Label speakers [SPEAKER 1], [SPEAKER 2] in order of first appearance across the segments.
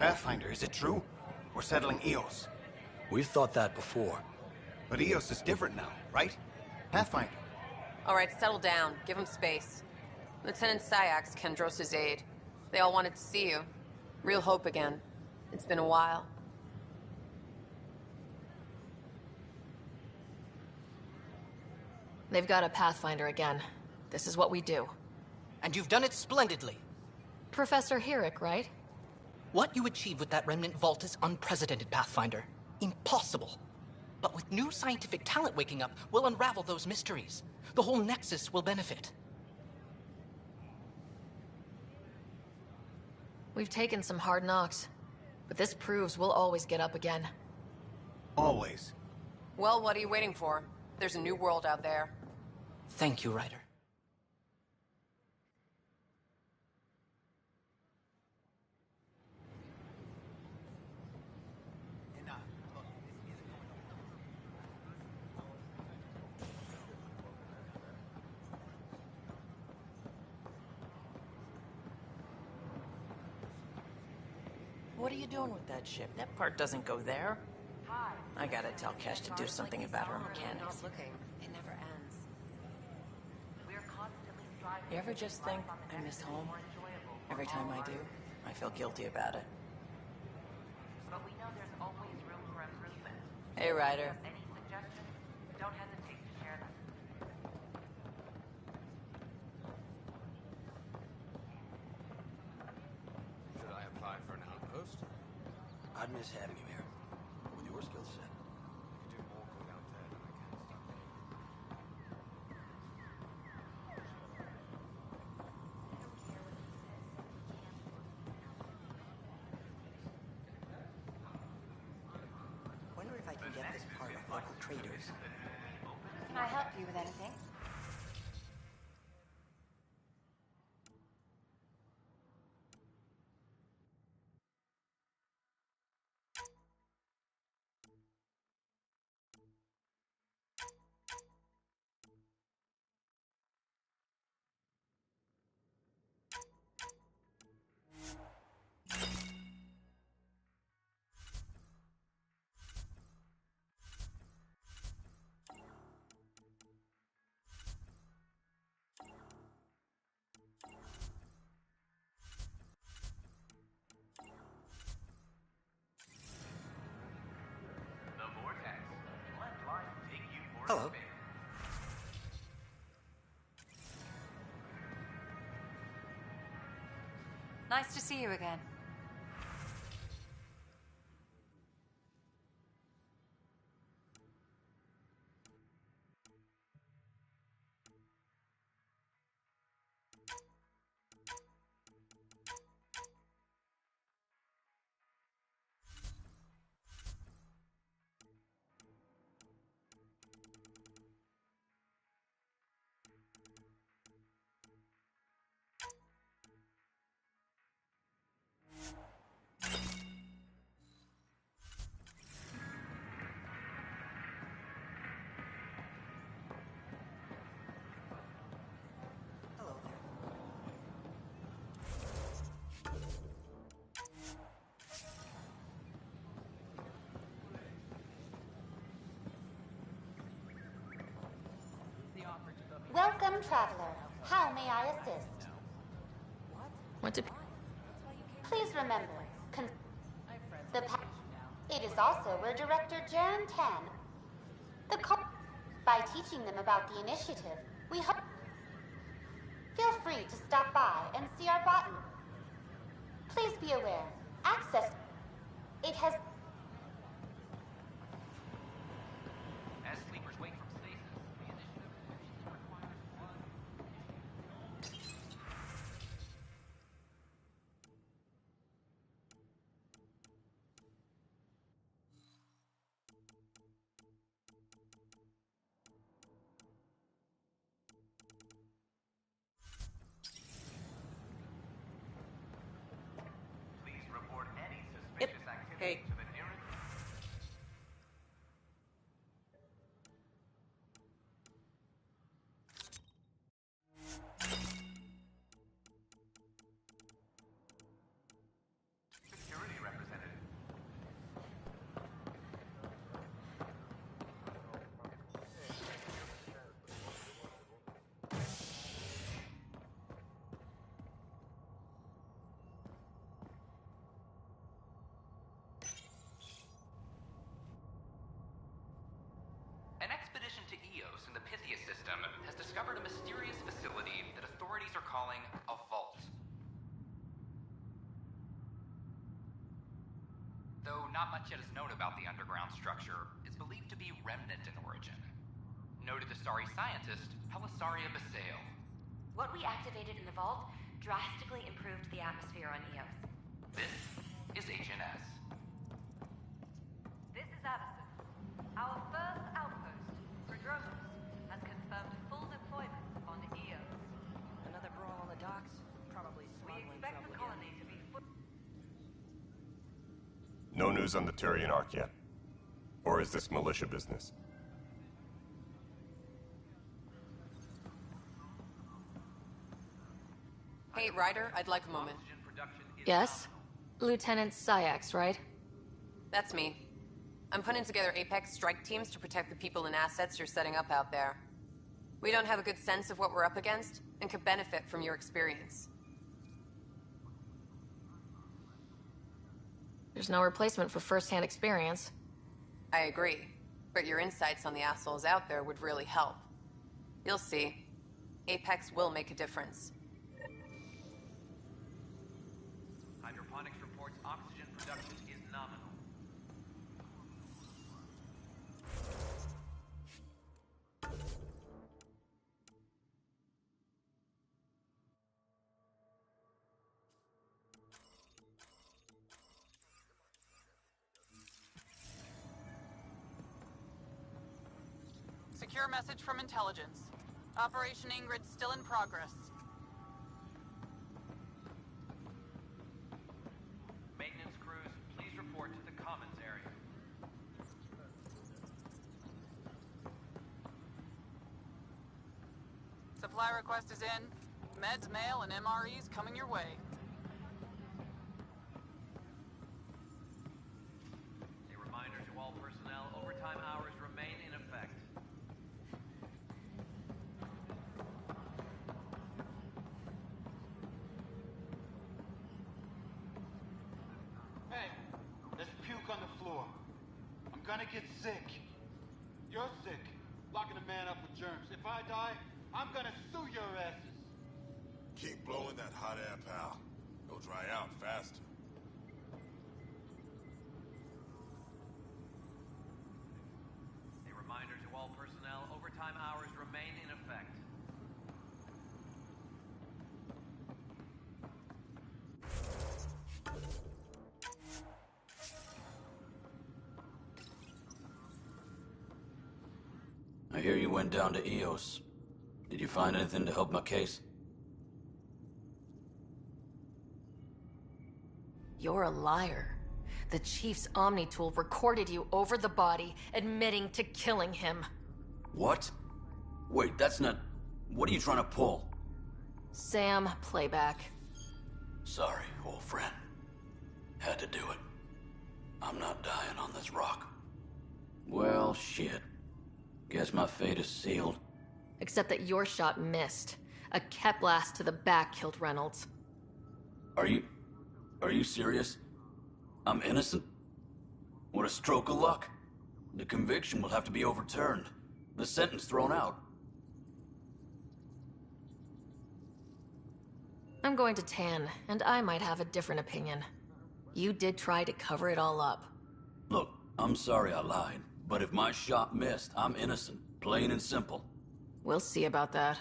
[SPEAKER 1] Pathfinder, is it true? We're settling Eos.
[SPEAKER 2] We've thought that before.
[SPEAKER 1] But Eos is different now, right? Pathfinder.
[SPEAKER 3] All right, settle down. Give him space. Lieutenant Syax, Kendros' aide. They all wanted to see you. Real hope again. It's been a while.
[SPEAKER 4] They've got a Pathfinder again. This is what we do.
[SPEAKER 5] And you've done it splendidly.
[SPEAKER 4] Professor Herrick, right?
[SPEAKER 5] What you achieved with that remnant vault is unprecedented, Pathfinder. Impossible. But with new scientific talent waking up, we'll unravel those mysteries. The whole Nexus will benefit.
[SPEAKER 4] We've taken some hard knocks, but this proves we'll always get up again.
[SPEAKER 1] Always.
[SPEAKER 3] Well, what are you waiting for? There's a new world out there.
[SPEAKER 5] Thank you, Ryder.
[SPEAKER 6] What are you doing with that ship? That part doesn't go there. I gotta tell Cash to do something about her mechanics.
[SPEAKER 3] It never ends.
[SPEAKER 6] You ever just think, I miss home? Every time I do, I feel guilty about it. Hey, Ryder.
[SPEAKER 7] Should I apply for an outpost?
[SPEAKER 2] I'd miss having you here. With your skill set.
[SPEAKER 7] You do more good out there than I can stuff.
[SPEAKER 8] Wonder if I can get this part of local traders.
[SPEAKER 9] Can I help you with anything?
[SPEAKER 8] Hello.
[SPEAKER 9] Nice to see you again.
[SPEAKER 8] Hello there.
[SPEAKER 9] Welcome, traveler. How may I assist?
[SPEAKER 4] What did...
[SPEAKER 9] Please remember, it is also where Director Jaren Tan. By teaching them about the initiative, we hope. Feel free to stop by and see our botany. Please be aware, access. It has.
[SPEAKER 10] As sleepers wake from stasis, the initiative requires one. Please report any suspicious activity
[SPEAKER 6] Hey.
[SPEAKER 10] to the nearest. Security representative. An expedition to Eos in the Pythia system has discovered a mysterious facility that authorities are calling a vault. Though not much yet is known about the underground structure, it's believed to be remnant in origin. Noted Asari scientist, Pelisaria Basale.
[SPEAKER 11] What we activated in the vault drastically improved the atmosphere on Eos.
[SPEAKER 10] This is Agent S.
[SPEAKER 11] This is Addison. Our first outpost, Andromeda, has confirmed full deployment on Eos.
[SPEAKER 8] Another brawl on the docks? Probably
[SPEAKER 11] We
[SPEAKER 8] smuggling
[SPEAKER 11] expect the
[SPEAKER 8] trouble
[SPEAKER 11] colony to be
[SPEAKER 12] No news on the Turian Ark yet? Or is this militia business?
[SPEAKER 3] Hey, Ryder, I'd like a moment.
[SPEAKER 4] Yes? Lieutenant Syax, right?
[SPEAKER 3] That's me. I'm putting together Apex strike teams to protect the people and assets you're setting up out there. We don't have a good sense of what we're up against, and could benefit from your experience.
[SPEAKER 4] There's no replacement for first-hand experience.
[SPEAKER 3] I agree, but your insights on the assholes out there would really help. You'll see. Apex will make a difference.
[SPEAKER 7] Hydroponics reports oxygen production is nominal.
[SPEAKER 13] Secure message from intelligence. Operation Ingrid's still in progress.
[SPEAKER 7] Maintenance crews, please report to the commons area.
[SPEAKER 13] Supply request is in. Meds, mail, and MREs coming your way.
[SPEAKER 7] A reminder to all personnel, overtime hours remain in effect.
[SPEAKER 14] Hey, there's puke on the floor. I'm gonna get sick. You're sick, locking a man up with germs. If I die, I'm gonna sue your asses.
[SPEAKER 15] Keep blowing that hot air, pal. It'll dry out faster.
[SPEAKER 7] A reminder to all personnel, overtime hours remain in effect.
[SPEAKER 2] I hear you went down to Eos. Did you find anything to help my case?
[SPEAKER 4] You're a liar. The Chief's Omni tool recorded you over the body, admitting to killing him.
[SPEAKER 2] What? Wait, that's not... What are you trying to pull?
[SPEAKER 4] Sam, playback.
[SPEAKER 2] Sorry, old friend. Had to do it. I'm not dying on this rock. Well, shit. Guess my fate is sealed.
[SPEAKER 4] Except that your shot missed. A cat blast to the back killed Reynolds.
[SPEAKER 2] Are you serious? I'm innocent? What a stroke of luck. The conviction will have to be overturned. The sentence thrown out.
[SPEAKER 4] I'm going to Tan, and I might have a different opinion. You did try to cover it all up.
[SPEAKER 2] Look, I'm sorry I lied, but if my shot missed, I'm innocent. Plain and simple.
[SPEAKER 4] We'll see about that.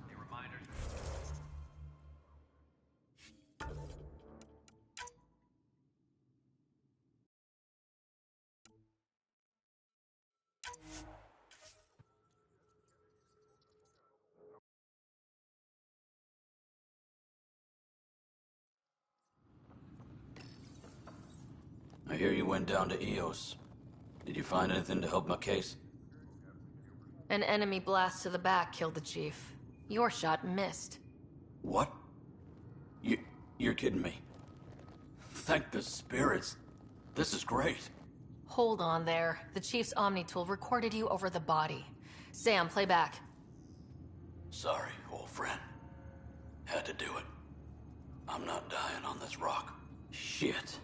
[SPEAKER 7] A reminder.
[SPEAKER 2] I hear you went down to Eos. Did you find anything to help my case?
[SPEAKER 4] An enemy blast to the back killed the Chief. Your shot missed.
[SPEAKER 2] What? You're kidding me. Thank the spirits. This is great.
[SPEAKER 4] Hold on there. The Chief's Omni tool recorded you over the body. Sam, play back.
[SPEAKER 2] Sorry, old friend. Had to do it. I'm not dying on this rock. Shit.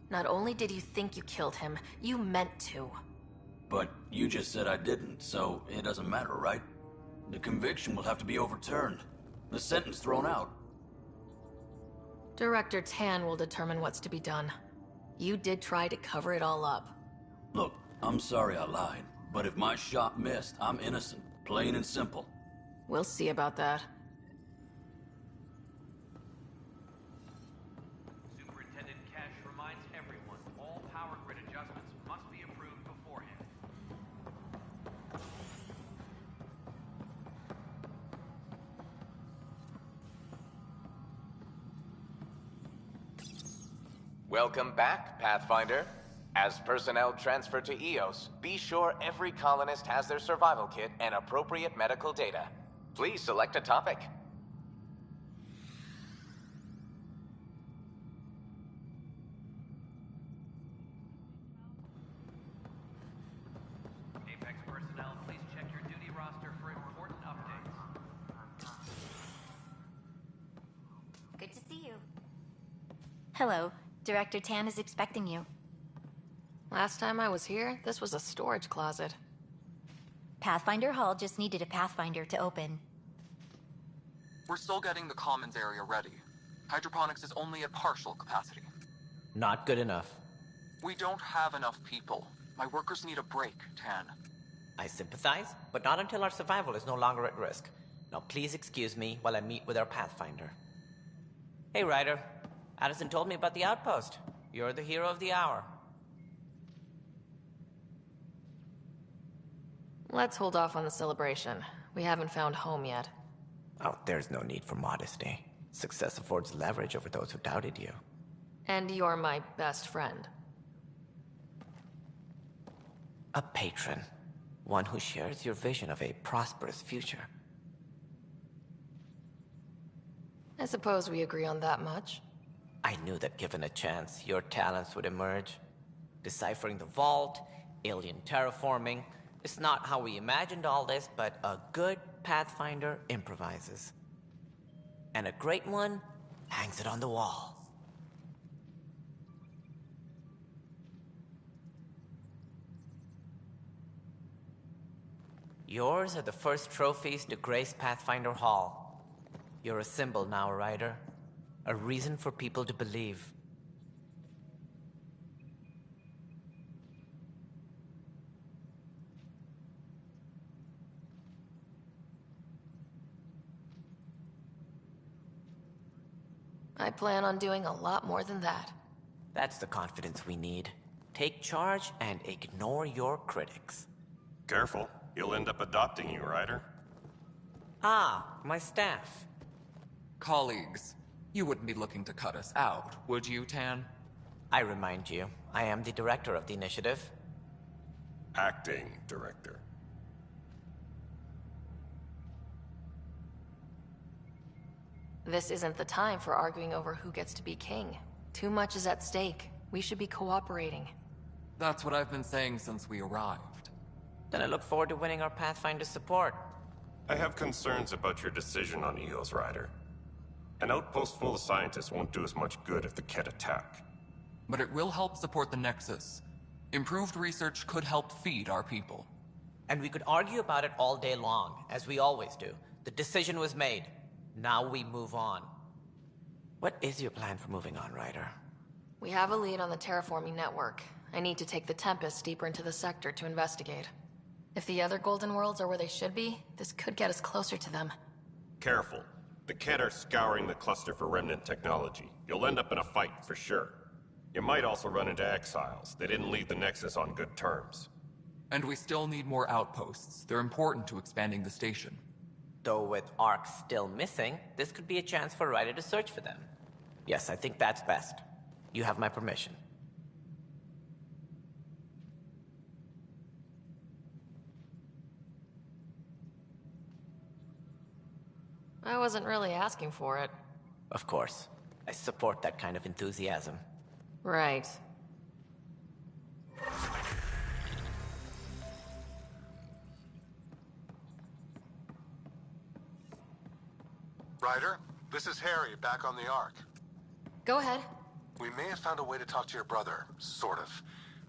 [SPEAKER 4] Not only did you think you killed him, you meant to.
[SPEAKER 2] But you just said I didn't, so it doesn't matter, right? The conviction will have to be overturned. The sentence thrown out.
[SPEAKER 4] Director Tan will determine what's to be done. You did try to cover it all up.
[SPEAKER 2] Look, I'm sorry I lied, but if my shot missed, I'm innocent. Plain and simple.
[SPEAKER 4] We'll see about that.
[SPEAKER 7] Superintendent Cash reminds everyone all power grid adjustments must be approved beforehand.
[SPEAKER 16] Welcome back, Pathfinder. As personnel transfer to EOS, be sure every colonist has their survival kit and appropriate medical data. Please select a topic.
[SPEAKER 7] Apex personnel, please check your duty roster for important updates.
[SPEAKER 17] Good to see you. Hello. Director Tan is expecting you.
[SPEAKER 4] Last time I was here, this was a storage closet.
[SPEAKER 17] Pathfinder Hall just needed a Pathfinder to open.
[SPEAKER 13] We're still getting the commons area ready. Hydroponics is only at partial capacity.
[SPEAKER 5] Not good enough.
[SPEAKER 13] We don't have enough people. My workers need a break, Tan.
[SPEAKER 5] I sympathize, but not until our survival is no longer at risk. Now please excuse me while I meet with our Pathfinder. Hey, Ryder. Addison told me about the outpost. You're the hero of the hour.
[SPEAKER 4] Let's hold off on the celebration. We haven't found home yet.
[SPEAKER 5] Oh, there's no need for modesty. Success affords leverage over those who doubted you.
[SPEAKER 4] And you're my best friend.
[SPEAKER 5] A patron. One who shares your vision of a prosperous future.
[SPEAKER 4] I suppose we agree on that much.
[SPEAKER 5] I knew that given a chance, your talents would emerge. Deciphering the vault, alien terraforming. It's not how we imagined all this, but a good Pathfinder improvises. And a great one hangs it on the wall. Yours are the first trophies to grace Pathfinder Hall. You're a symbol now, Ryder. A reason for people to believe.
[SPEAKER 4] I plan on doing a lot more than that.
[SPEAKER 5] That's the confidence we need. Take charge and ignore your critics.
[SPEAKER 12] Careful, he'll end up adopting you, Ryder.
[SPEAKER 5] Ah, my staff.
[SPEAKER 13] Colleagues, you wouldn't be looking to cut us out, would you, Tan?
[SPEAKER 5] I remind you, I am the director of the initiative.
[SPEAKER 12] Acting director.
[SPEAKER 4] This isn't the time for arguing over who gets to be king. Too much is at stake. We should be cooperating.
[SPEAKER 13] That's what I've been saying since we arrived.
[SPEAKER 5] Then I look forward to winning our Pathfinder's support.
[SPEAKER 12] I have concerns about your decision on EOS, Ryder. An outpost full of scientists won't do us much good if the Kett attack.
[SPEAKER 13] But it will help support the Nexus. Improved research could help feed our people.
[SPEAKER 5] And we could argue about it all day long, as we always do. The decision was made. Now we move on. What is your plan for moving on, Ryder?
[SPEAKER 4] We have a lead on the terraforming network. I need to take the Tempest deeper into the sector to investigate. If the other Golden Worlds are where they should be, this could get us closer to them.
[SPEAKER 12] Careful. The Kett are scouring the cluster for remnant technology. You'll end up in a fight, for sure. You might also run into exiles. They didn't leave the Nexus on good terms.
[SPEAKER 13] And we still need more outposts. They're important to expanding the station.
[SPEAKER 5] Though with Ark still missing, this could be a chance for Ryder to search for them. Yes, I think that's best. You have my permission.
[SPEAKER 4] I wasn't really asking for it.
[SPEAKER 5] Of course. I support that kind of enthusiasm.
[SPEAKER 4] Right.
[SPEAKER 18] Ryder, this is Harry, back on the Ark.
[SPEAKER 4] Go ahead.
[SPEAKER 18] We may have found a way to talk to your brother, sort of.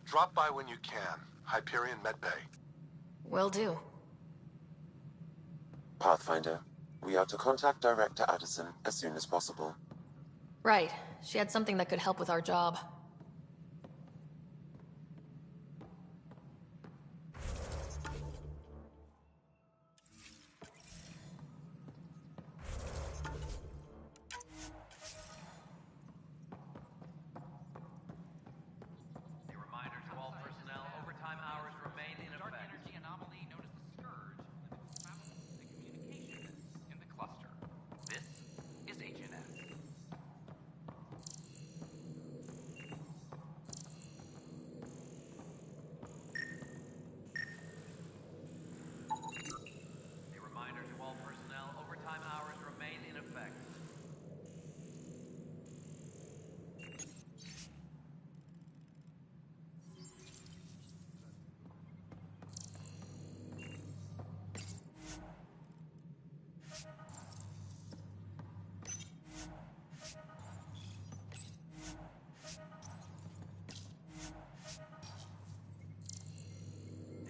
[SPEAKER 18] Drop by when you can. Hyperion Medbay.
[SPEAKER 4] Will do.
[SPEAKER 19] Pathfinder, we are to contact Director Addison as soon as possible.
[SPEAKER 4] Right. She had something that could help with our job.
[SPEAKER 7] A reminder to all personnel, overtime hours remain in effect.
[SPEAKER 10] Dark energy anomaly known as the Scourge limits travel and communication in the cluster. This is HNS.
[SPEAKER 7] A reminder to all personnel, overtime hours remain in effect.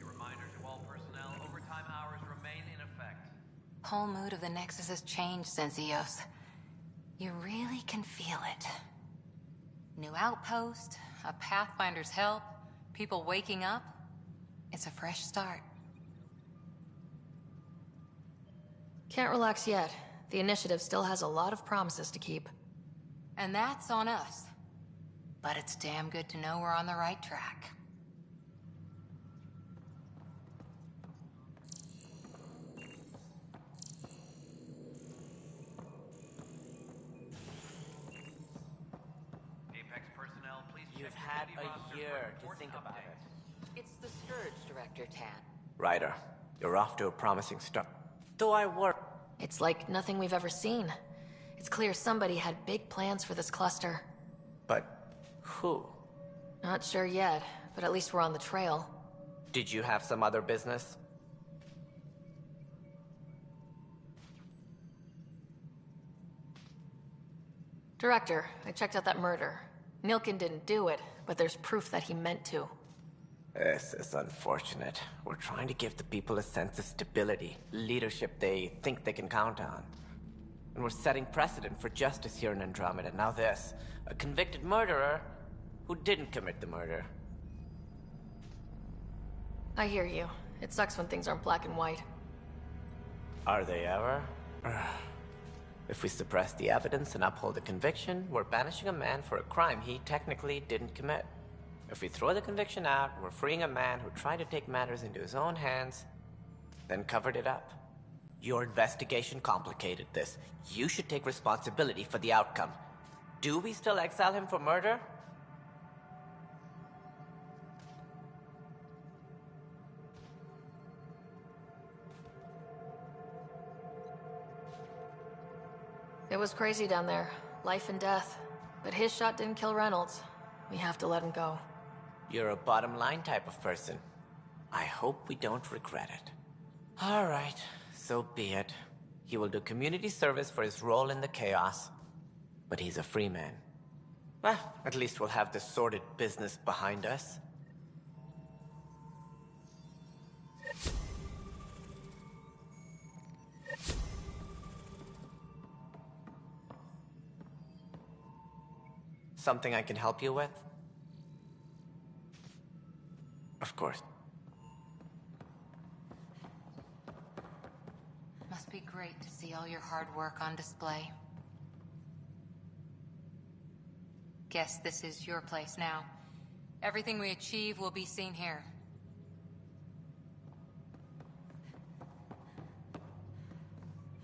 [SPEAKER 7] A reminder to all personnel, overtime hours remain in effect.
[SPEAKER 20] Whole mood of the Nexus has changed since EOS. You really can feel it. New outpost, a Pathfinder's help, people waking up. It's a fresh start.
[SPEAKER 4] Can't relax yet. The initiative still has a lot of promises to keep.
[SPEAKER 20] And that's on us. But it's damn good to know we're on the right track.
[SPEAKER 7] Apex personnel, please check
[SPEAKER 5] You've
[SPEAKER 7] your
[SPEAKER 5] had
[SPEAKER 7] duty roster
[SPEAKER 5] a
[SPEAKER 7] for
[SPEAKER 5] year to
[SPEAKER 7] important
[SPEAKER 5] think about
[SPEAKER 7] updates.
[SPEAKER 5] it.
[SPEAKER 20] It's the Scourge, Director Tan.
[SPEAKER 5] Ryder, you're off to a promising start. Do I work?
[SPEAKER 4] It's like nothing we've ever seen. It's clear somebody had big plans for this cluster.
[SPEAKER 5] But who?
[SPEAKER 4] Not sure yet, but at least we're on the trail.
[SPEAKER 5] Did you have some other business?
[SPEAKER 4] Director, I checked out that murder. Nilkin didn't do it, but there's proof that he meant to.
[SPEAKER 5] This is unfortunate. We're trying to give the people a sense of stability, leadership they think they can count on. And we're setting precedent for justice here in Andromeda. Now this, a convicted murderer who didn't commit the murder.
[SPEAKER 4] I hear you. It sucks when things aren't black and white.
[SPEAKER 5] Are they ever? If we suppress the evidence and uphold the conviction, we're banishing a man for a crime he technically didn't commit. If we throw the conviction out, we're freeing a man who tried to take matters into his own hands, then covered it up. Your investigation complicated this. You should take responsibility for the outcome. Do we still exile him for murder?
[SPEAKER 4] It was crazy down there. Life and death. But his shot didn't kill Reynolds. We have to let him go.
[SPEAKER 5] You're a bottom line type of person. I hope we don't regret it. All right, so be it. He will do community service for his role in the chaos. But he's a free man. Well, at least we'll have this sordid business behind us. Something I can help you with? Of course.
[SPEAKER 20] Must be great to see all your hard work on display. Guess this is your place now. Everything we achieve will be seen here.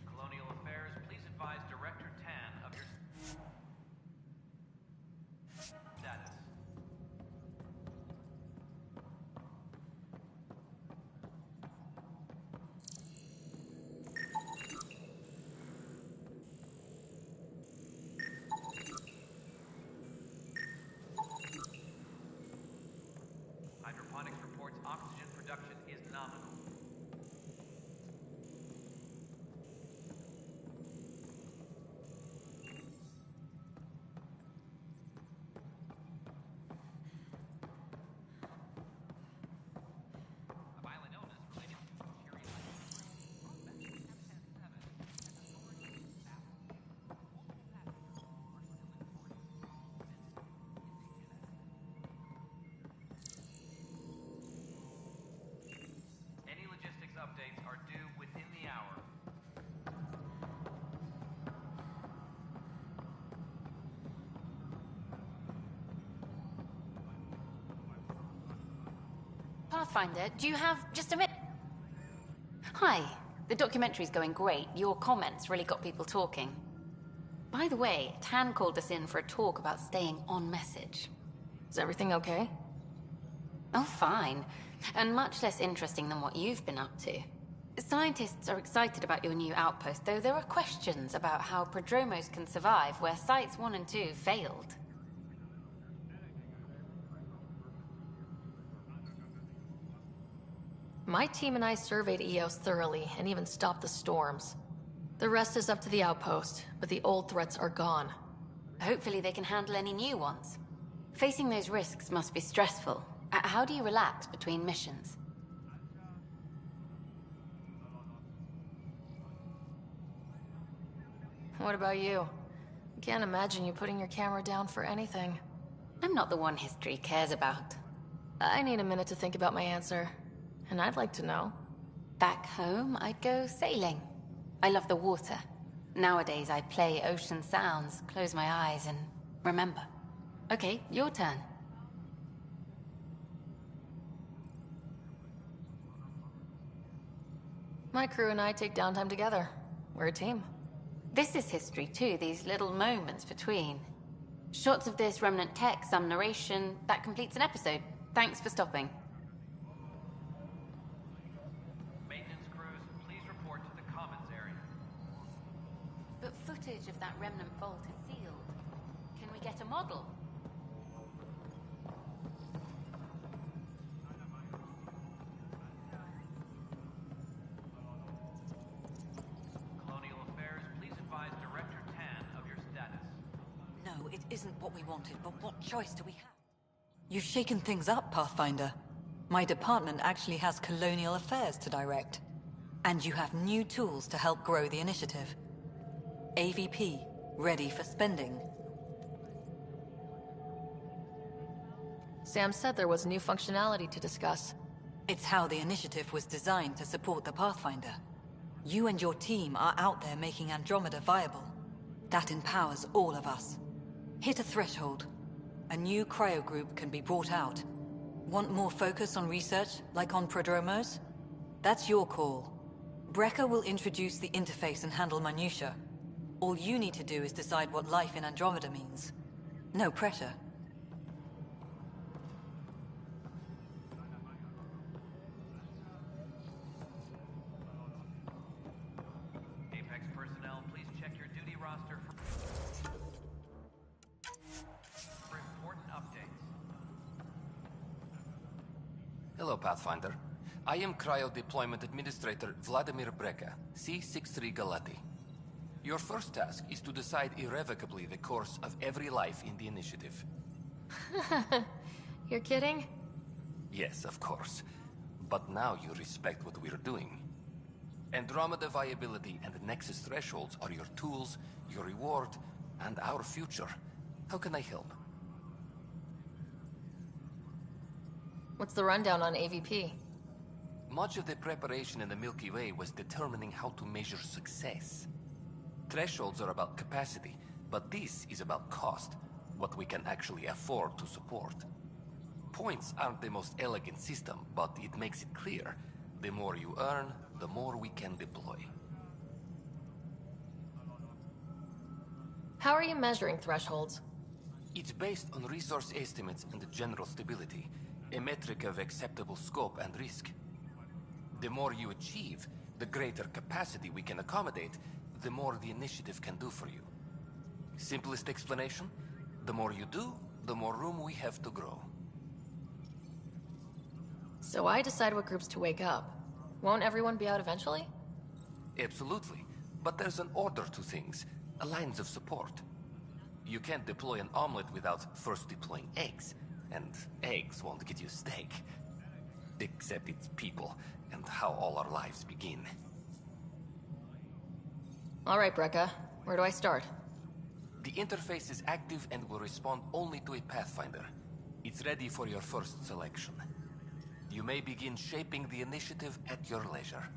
[SPEAKER 7] Colonial Affairs, please advise Director Tan of your status. Hydroponics
[SPEAKER 20] Pathfinder, do you have just a minute? Hi. The documentary's going great. Your comments really got people talking. By the way, Tan called us in for a talk about staying on message.
[SPEAKER 4] Is everything okay?
[SPEAKER 20] Oh, fine. And much less interesting than what you've been up to. Scientists are excited about your new outpost, though there are questions about how prodromos can survive where Sites 1 and 2 failed.
[SPEAKER 4] My team and I surveyed EOS thoroughly and even stopped the storms. The rest is up to the outpost, but the old threats are gone.
[SPEAKER 20] Hopefully they can handle any new ones. Facing those risks must be stressful. How do you relax between missions?
[SPEAKER 4] What about you? I can't imagine you putting your camera down for anything.
[SPEAKER 20] I'm not the one history cares about.
[SPEAKER 4] I need a minute to think about my answer. And I'd like to know.
[SPEAKER 20] Back home, I'd go sailing. I love the water. Nowadays, I play ocean sounds, close my eyes, and remember. Okay, your turn.
[SPEAKER 4] My crew and I take downtime together. We're a team.
[SPEAKER 20] This is history too, these little moments between. Shots of this remnant tech, some narration. That completes an episode. Thanks for stopping.
[SPEAKER 7] Maintenance crews, please report to the commons area.
[SPEAKER 20] But footage of that remnant vault is sealed. Can we get a model?
[SPEAKER 7] Colonial Affairs, please advise Director Tan of your status.
[SPEAKER 11] No, it isn't what we wanted, but what choice do we have? You've shaken things up, Pathfinder. My department actually has colonial affairs to direct. And you have new tools to help grow the initiative. AVP, ready for spending.
[SPEAKER 4] Sam said there was new functionality to discuss.
[SPEAKER 11] It's how the initiative was designed to support the Pathfinder. You and your team are out there making Andromeda viable. That empowers all of us. Hit a threshold. A new cryo group can be brought out. Want more focus on research, like on prodromos? That's your call. Brecker will introduce the interface and handle minutiae. All you need to do is decide what life in Andromeda means. No pressure.
[SPEAKER 7] Apex personnel, please check your duty roster for important updates.
[SPEAKER 21] Hello, Pathfinder. I am Cryo Deployment Administrator Vladimir Breca, C-63 Galati. Your first task is to decide irrevocably the course of every life in the initiative.
[SPEAKER 4] You're kidding?
[SPEAKER 21] Yes, of course. But now you respect what we're doing. Andromeda viability and Nexus thresholds are your tools, your reward, and our future. How can I help?
[SPEAKER 4] What's the rundown on AVP?
[SPEAKER 21] Much of the preparation in the Milky Way was determining how to measure success. Thresholds are about capacity, but this is about cost, what we can actually afford to support. Points aren't the most elegant system, but it makes it clear. The more you earn, the more we can deploy.
[SPEAKER 4] How are you measuring thresholds?
[SPEAKER 21] It's based on resource estimates and general stability, a metric of acceptable scope and risk. The more you achieve, the greater capacity we can accommodate, the more the initiative can do for you. Simplest explanation? The more you do, the more room we have to grow.
[SPEAKER 4] So I decide what groups to wake up. Won't everyone be out eventually?
[SPEAKER 21] Absolutely. But there's an order to things, lines of support. You can't deploy an omelet without first deploying eggs. And eggs won't get you steak. Except it's people, and how all our lives begin.
[SPEAKER 4] All right, Breca. Where do I start?
[SPEAKER 21] The interface is active and will respond only to a Pathfinder. It's ready for your first selection. You may begin shaping the initiative at your leisure.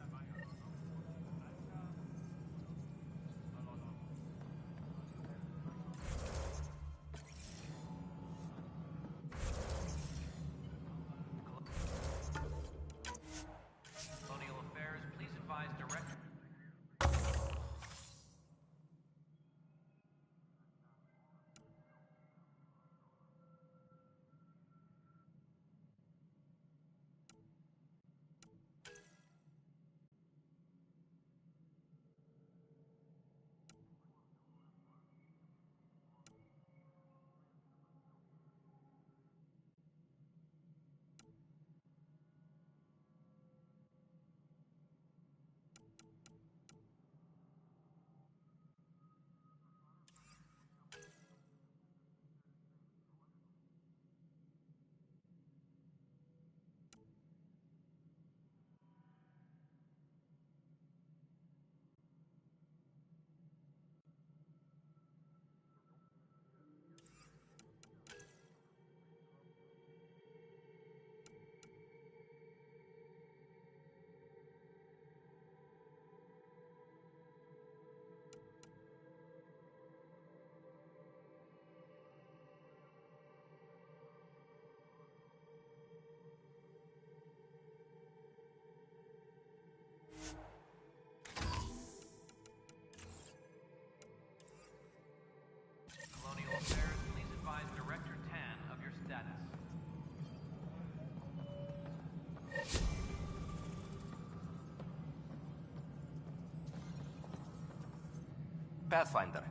[SPEAKER 21] Pathfinder.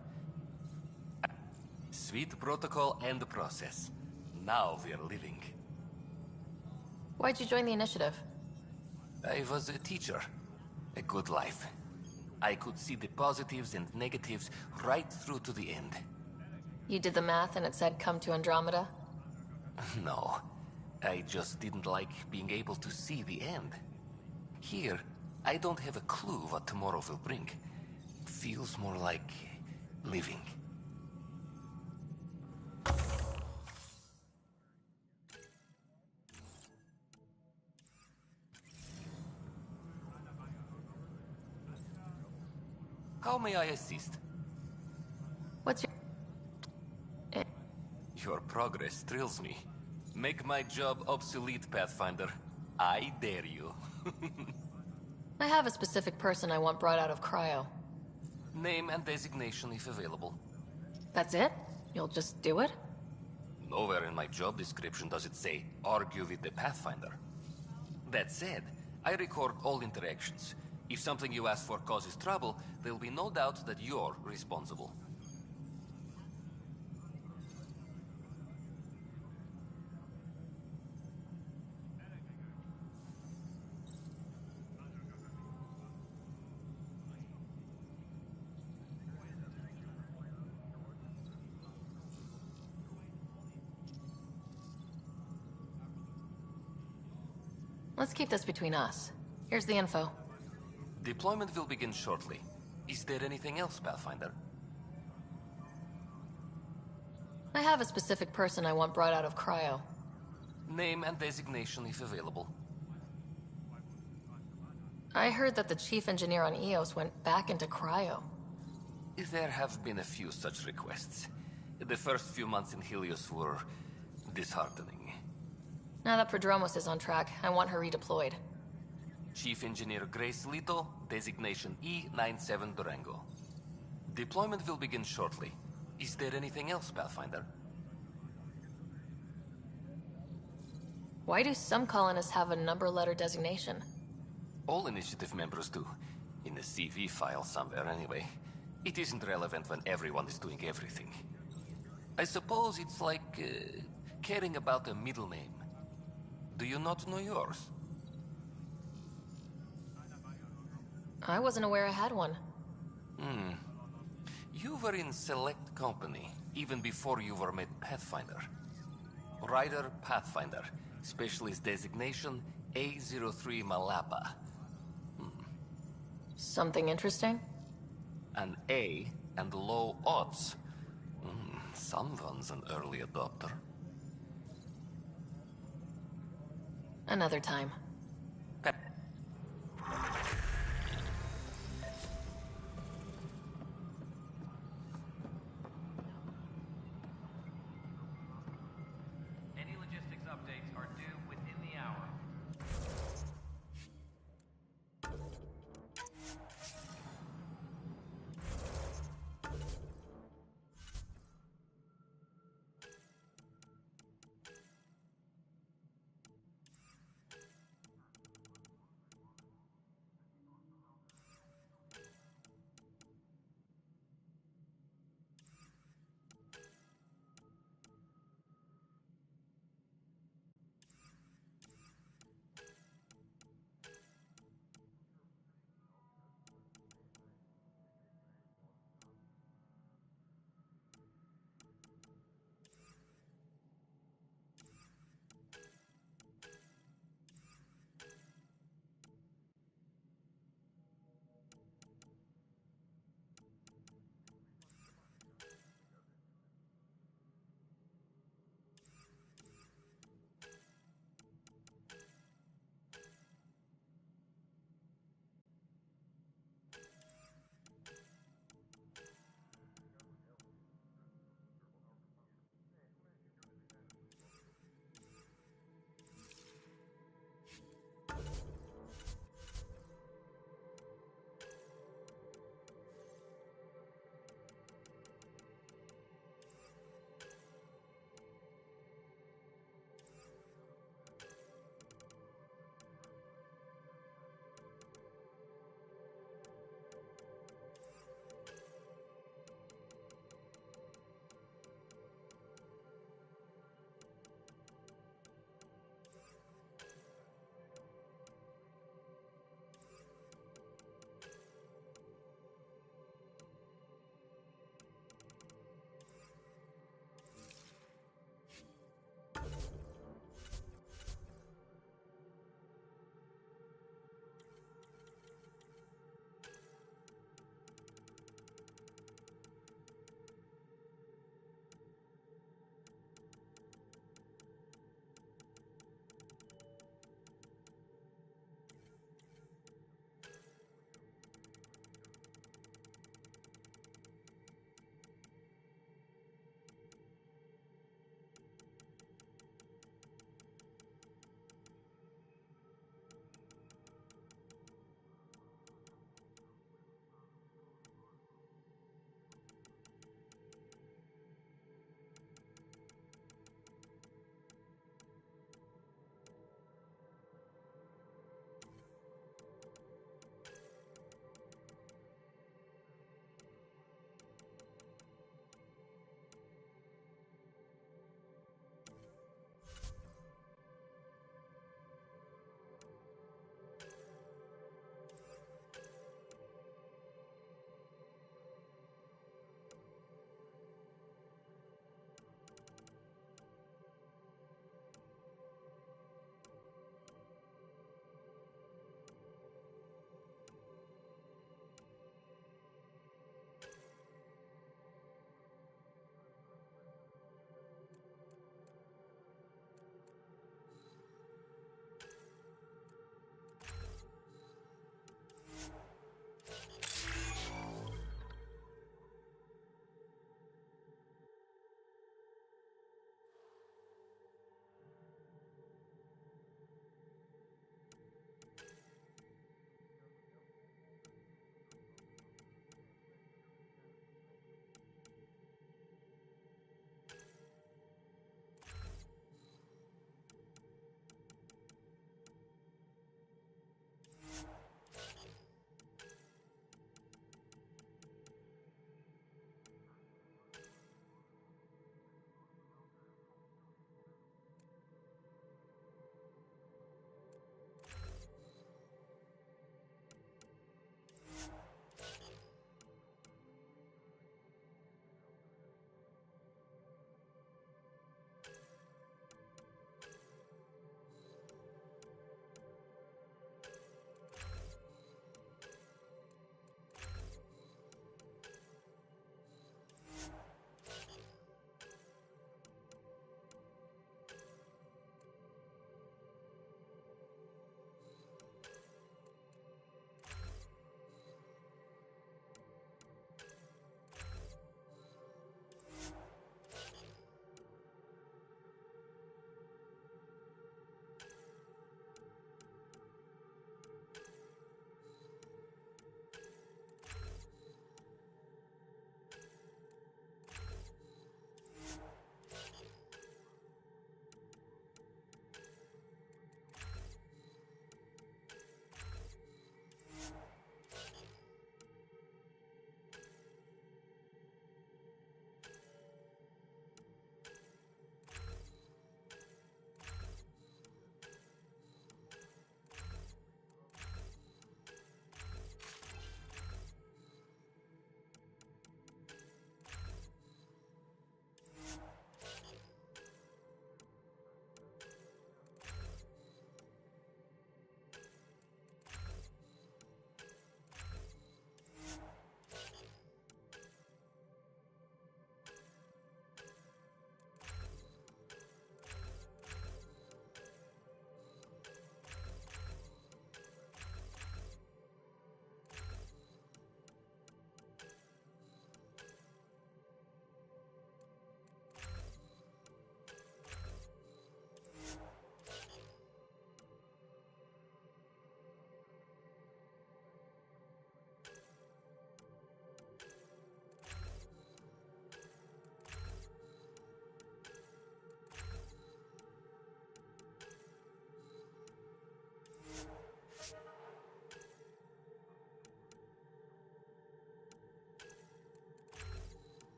[SPEAKER 21] Sweet protocol and process. Now we're living.
[SPEAKER 4] Why'd you join the initiative?
[SPEAKER 21] I was a teacher. A good life. I could see the positives and negatives right through to the end.
[SPEAKER 4] You did the math and it said come to Andromeda?
[SPEAKER 21] No. I just didn't like being able to see the end. Here, I don't have a clue what tomorrow will bring. Feels more like living. How may I assist?
[SPEAKER 4] What's your...
[SPEAKER 21] Your progress thrills me. Make my job obsolete, Pathfinder. I dare you.
[SPEAKER 4] I have a specific person I want brought out of cryo.
[SPEAKER 21] Name and designation if available.
[SPEAKER 4] That's it? You'll just do it?
[SPEAKER 21] Nowhere in my job description does it say, argue with the Pathfinder. That said, I record all interactions. If something you ask for causes trouble, there'll be no doubt that you're responsible.
[SPEAKER 4] Let's keep this between us. Here's the info.
[SPEAKER 21] Deployment will begin shortly. Is there anything else, Pathfinder?
[SPEAKER 4] I have a specific person I want brought out of cryo.
[SPEAKER 21] Name and designation if available.
[SPEAKER 4] I heard that the chief engineer on EOS went back into cryo.
[SPEAKER 21] There have been a few such requests. The first few months in Helios were disheartening.
[SPEAKER 4] Now that Prodromos is on track, I want her redeployed.
[SPEAKER 21] Chief Engineer Grace Lito, designation E97 Durango. Deployment will begin shortly. Is there anything else, Pathfinder?
[SPEAKER 4] Why do some colonists have a number letter designation?
[SPEAKER 21] All initiative members do. In a CV file somewhere, anyway. It isn't relevant when everyone is doing everything. I suppose it's like caring about a middle name. Do you not know yours?
[SPEAKER 4] I wasn't aware I had one.
[SPEAKER 21] You were in select company, even before you were made Pathfinder. Rider Pathfinder, specialist designation A03 Malapa.
[SPEAKER 4] Something interesting?
[SPEAKER 21] An A and low odds. Someone's an early adopter.
[SPEAKER 4] Another time.
[SPEAKER 7] Any logistics updates are due within the hour.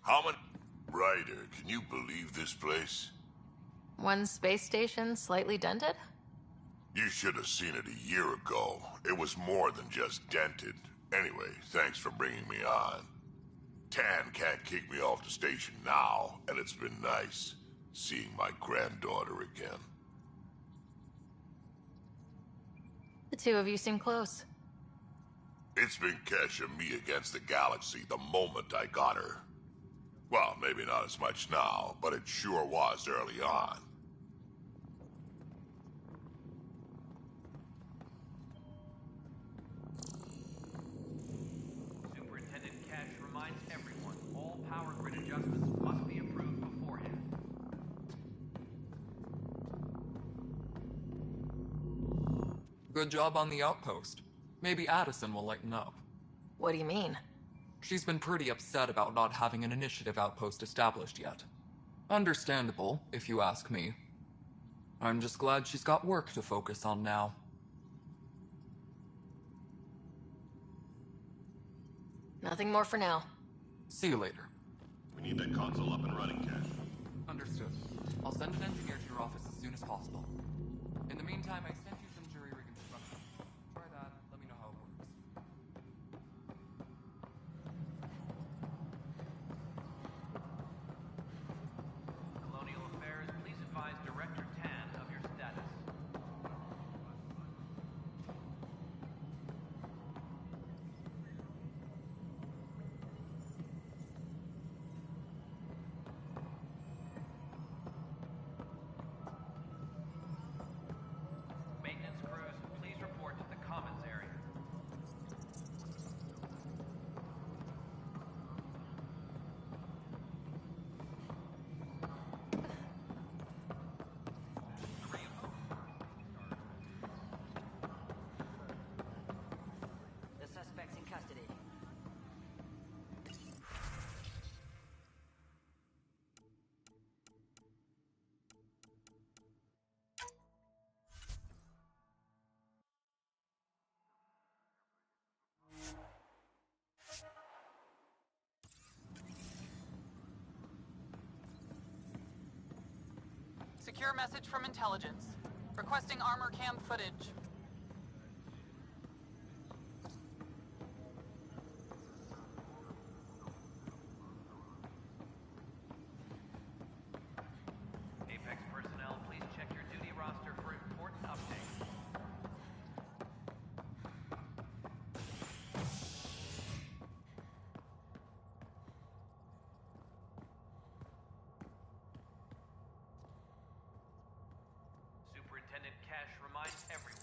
[SPEAKER 15] How many... Ryder, can you believe this place?
[SPEAKER 4] One space station slightly dented?
[SPEAKER 15] You should have seen it a year ago. It was more than just dented. Anyway, thanks for bringing me on. Tan can't kick me off the station now, and it's been nice seeing my granddaughter again.
[SPEAKER 4] The two of you seem close.
[SPEAKER 15] It's been Kesh and me against the galaxy the moment I got her. Well, maybe not as much now, but it sure was early on.
[SPEAKER 7] Superintendent Cash reminds everyone all power grid adjustments must be approved beforehand.
[SPEAKER 13] Good job on the outpost. Maybe Addison will lighten up.
[SPEAKER 4] What do you mean?
[SPEAKER 13] She's been pretty upset about not having an initiative outpost established yet. Understandable, if you ask me. I'm just glad she's got work to focus on now.
[SPEAKER 4] Nothing more for now.
[SPEAKER 13] See you later.
[SPEAKER 12] We need that console up and running, Cash.
[SPEAKER 13] Understood. I'll send an engineer to your office as soon as possible. In the meantime, I sent you some jury rig instructions. Try that, let me know how it works.
[SPEAKER 7] Colonial Affairs, please advise Director Tan of your status. Maintenance crews, please report to the commons area.
[SPEAKER 8] The suspect's in custody.
[SPEAKER 1] Secure message from intelligence. Requesting armor cam footage.
[SPEAKER 7] Apex personnel, please check your duty roster for important updates. Superintendent Cash reminds everyone.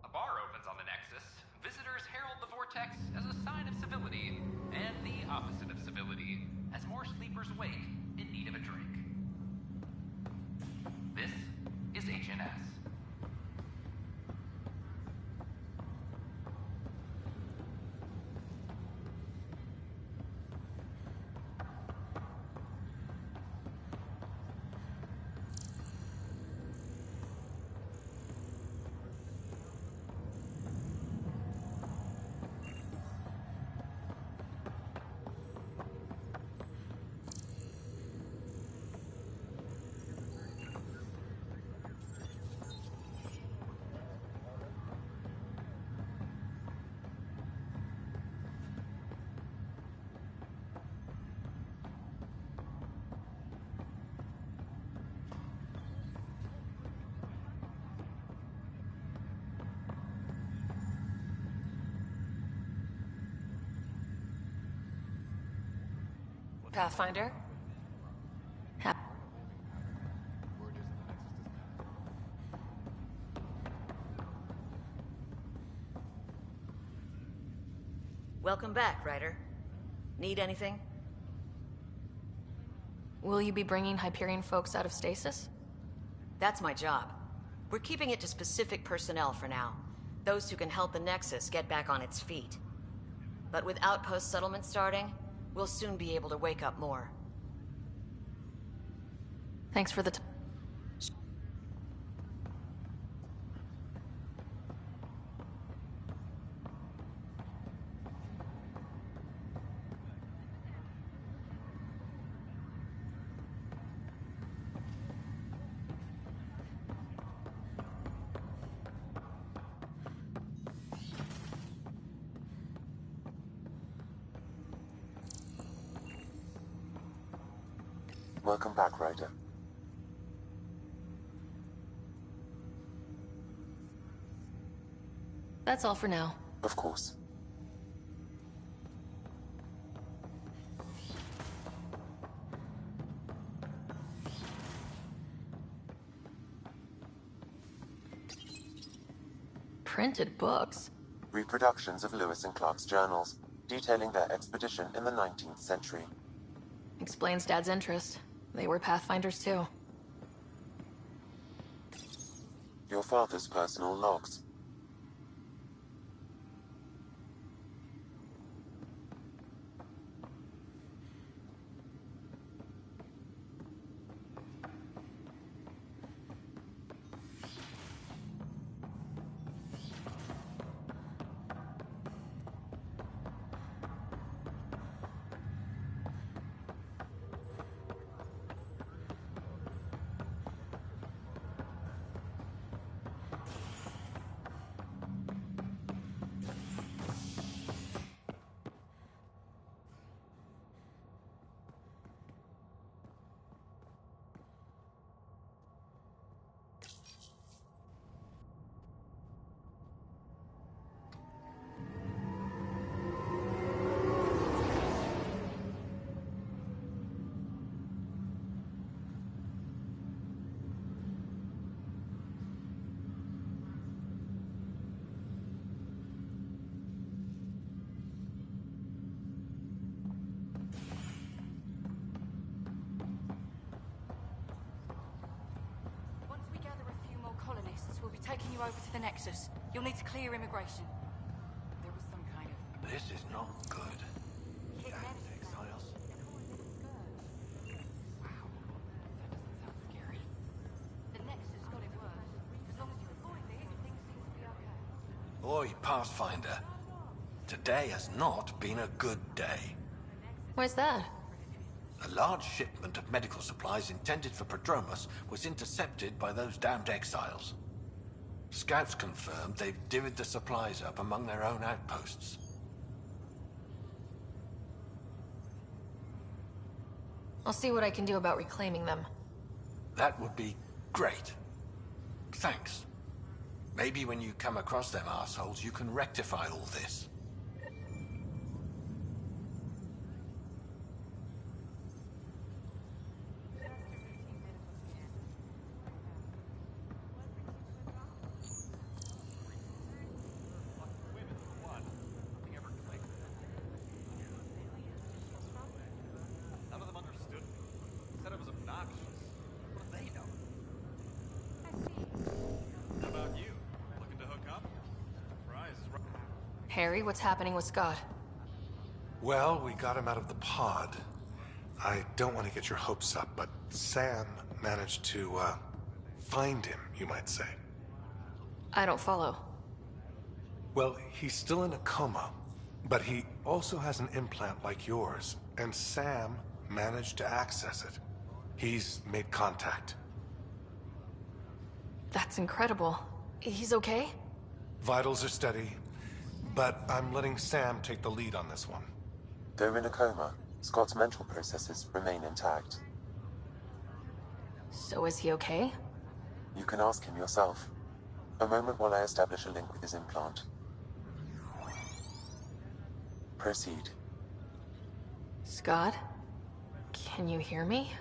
[SPEAKER 10] A bar opens on the Nexus. Visitors herald the vortex as a sign of civility, and the opposite of civility, as more sleepers wake in need of a drink. This is HNS.
[SPEAKER 4] Pathfinder?
[SPEAKER 8] Welcome back, Ryder. Need anything?
[SPEAKER 4] Will you be bringing Hyperion folks out of stasis?
[SPEAKER 8] That's my job. We're keeping it to specific personnel for now. Those who can help the Nexus get back on its feet. But with outpost settlement starting, we'll soon be able to wake up more.
[SPEAKER 4] Thanks for the
[SPEAKER 19] Welcome back, Ryder.
[SPEAKER 4] That's all for now.
[SPEAKER 19] Of course.
[SPEAKER 4] Printed books?
[SPEAKER 19] Reproductions of Lewis and Clark's journals, detailing their expedition in the 19th century.
[SPEAKER 4] Explains Dad's interest. They were Pathfinders too.
[SPEAKER 19] Your father's personal logs.
[SPEAKER 9] We'll be taking you over to the Nexus. You'll need to clear immigration. There was some kind of...
[SPEAKER 21] This is not good. Damn exiles.
[SPEAKER 9] Wow. That doesn't sound scary. The Nexus got it worse. As long as you avoid it, everything seems to be okay.
[SPEAKER 21] Oi, Pathfinder. Today has not been a good day.
[SPEAKER 4] Why's that?
[SPEAKER 21] A large shipment of medical supplies intended for Prodromus was intercepted by those damned exiles. Scouts confirmed they've divvied the supplies up among their own outposts.
[SPEAKER 4] I'll see what I can do about reclaiming them.
[SPEAKER 21] That would be great. Thanks. Maybe when you come across them assholes, you can rectify all this.
[SPEAKER 4] Harry, what's happening with Scott?
[SPEAKER 18] Well, we got him out of the pod. I don't want to get your hopes up, but Sam managed to, find him, you might say.
[SPEAKER 4] I don't follow.
[SPEAKER 18] Well, he's still in a coma, but he also has an implant like yours, and Sam managed to access it. He's made contact.
[SPEAKER 4] That's incredible. He's okay?
[SPEAKER 18] Vitals are steady, but I'm letting Sam take the lead on this one.
[SPEAKER 19] Though in a coma, Scott's mental processes remain intact.
[SPEAKER 4] So is he okay?
[SPEAKER 19] You can ask him yourself. A moment while I establish a link with his implant. Proceed.
[SPEAKER 4] Scott? Can you hear me?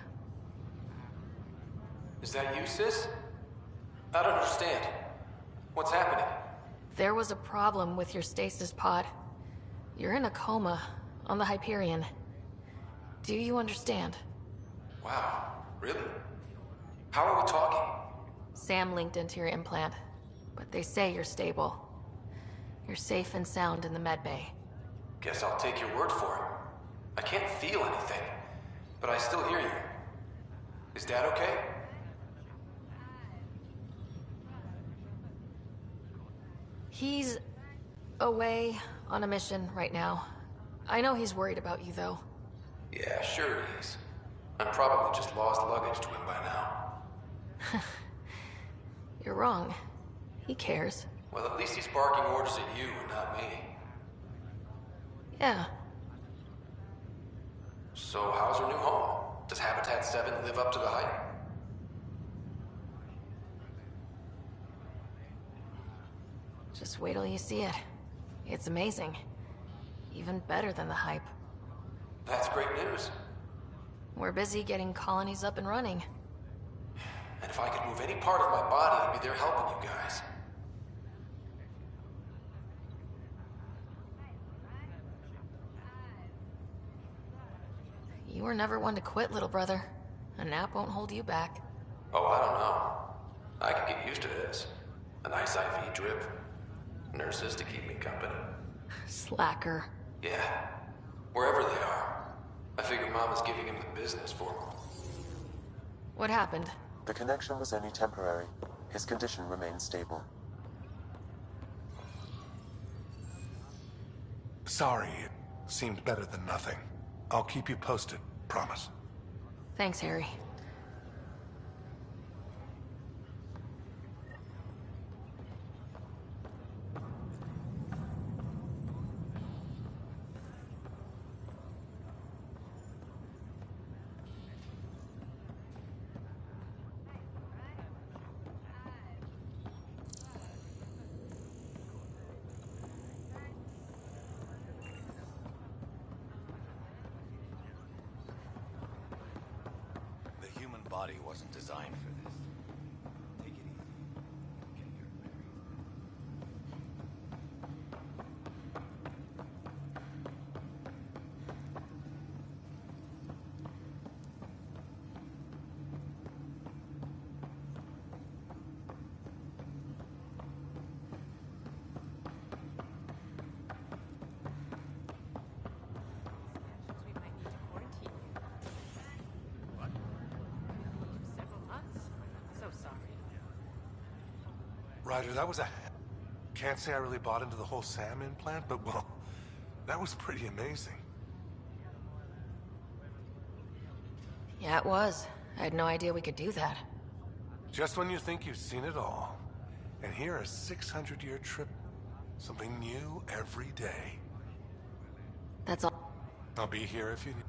[SPEAKER 22] Is that you, sis? I don't understand. What's happening?
[SPEAKER 4] There was a problem with your stasis pod. You're in a coma on the Hyperion. Do you understand?
[SPEAKER 22] Wow, really? How are we talking?
[SPEAKER 4] Sam linked into your implant, but they say you're stable. You're safe and sound in the medbay.
[SPEAKER 22] Guess I'll take your word for it. I can't feel anything, but I still hear you. Is Dad okay?
[SPEAKER 4] He's away on a mission right now. I know he's worried about you, though.
[SPEAKER 22] Yeah, sure he is. I'm probably just lost luggage to him by now.
[SPEAKER 4] You're wrong. He cares.
[SPEAKER 22] Well, at least he's barking orders at you and not me.
[SPEAKER 4] Yeah.
[SPEAKER 22] So how's our new home? Does Habitat 7 live up to the hype?
[SPEAKER 4] Just wait till you see it. It's amazing. Even better than the hype.
[SPEAKER 22] That's great news.
[SPEAKER 4] We're busy getting colonies up and running.
[SPEAKER 22] And if I could move any part of my body, I'd be there helping you guys.
[SPEAKER 4] You were never one to quit, little brother. A nap won't hold you back.
[SPEAKER 22] Oh, I don't know. I could get used to this. A nice IV drip. Nurses to keep me company.
[SPEAKER 4] Slacker.
[SPEAKER 22] Yeah. Wherever they are. I figure Mama's giving him the business for me.
[SPEAKER 4] What happened?
[SPEAKER 19] The connection was only temporary. His condition remains stable.
[SPEAKER 18] Sorry, it seemed better than nothing. I'll keep you posted, promise.
[SPEAKER 4] Thanks, Harry.
[SPEAKER 3] The human body wasn't designed for this. Take it easy.
[SPEAKER 18] Ryder, that was a... Can't say I really bought into the whole Sam implant, but well, that was pretty amazing.
[SPEAKER 4] Yeah, it was. I had no idea we could do that.
[SPEAKER 18] Just when you think you've seen it all. And here a 600-year trip. Something new every day.
[SPEAKER 4] That's all.
[SPEAKER 18] I'll be here if you need.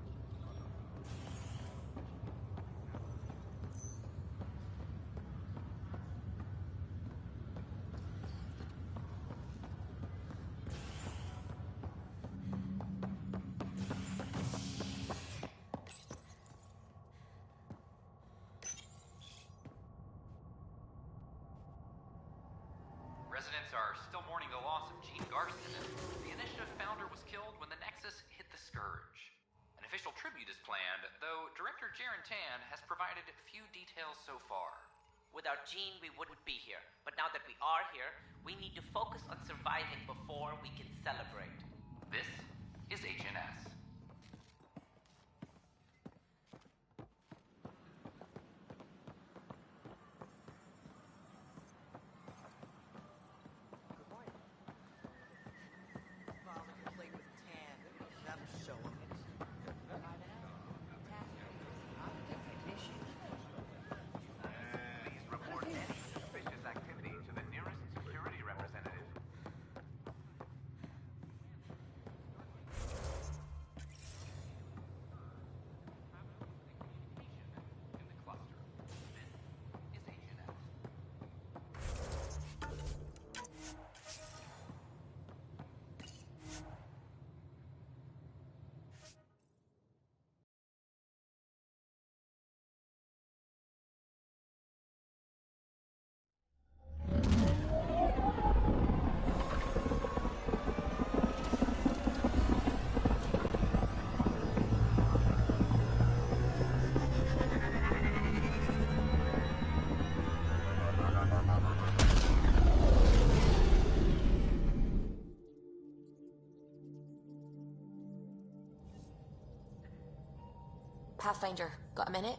[SPEAKER 10] Residents are still mourning the loss of Gene Garson. The initiative founder was killed when the Nexus hit the Scourge. An official tribute is planned, though Director Jaren Tan has provided few details so far.
[SPEAKER 5] Without Gene, we wouldn't be here. But now that we are here, we need to focus on surviving before we can celebrate.
[SPEAKER 10] This is HNS.
[SPEAKER 16] Please report any suspicious activity to the nearest security representative.
[SPEAKER 10] In the cluster. This is HNS.
[SPEAKER 4] Pathfinder, got a minute?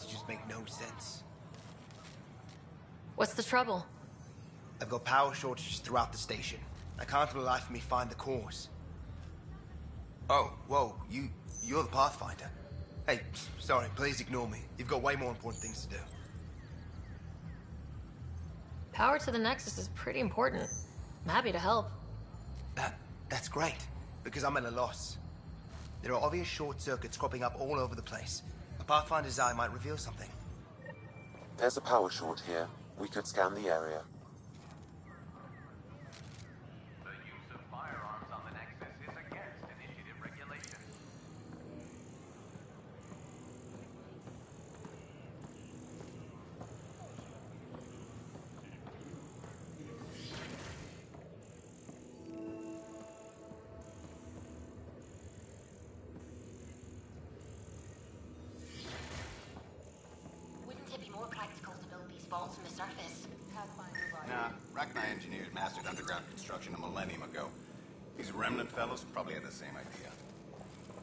[SPEAKER 6] to just make no sense.
[SPEAKER 4] What's the trouble?
[SPEAKER 6] I've got power shortages throughout the station. I can't for the life of me find the cause. Oh, whoa, you're the Pathfinder. Hey, sorry, please ignore me. You've got way more important things to do.
[SPEAKER 4] Power to the Nexus is pretty important. I'm happy to help.
[SPEAKER 6] That's great, because I'm at a loss. There are obvious short circuits cropping up all over the place. A Pathfinder's eye might reveal something.
[SPEAKER 19] There's a power short here. We could scan the area.
[SPEAKER 7] The use of firearms on the Nexus is against initiative regulations.
[SPEAKER 17] Wouldn't it be more practical to build these vaults from the surface?
[SPEAKER 3] Nah, Rachni engineers mastered underground construction a millennium ago. These remnant fellows probably had the same idea.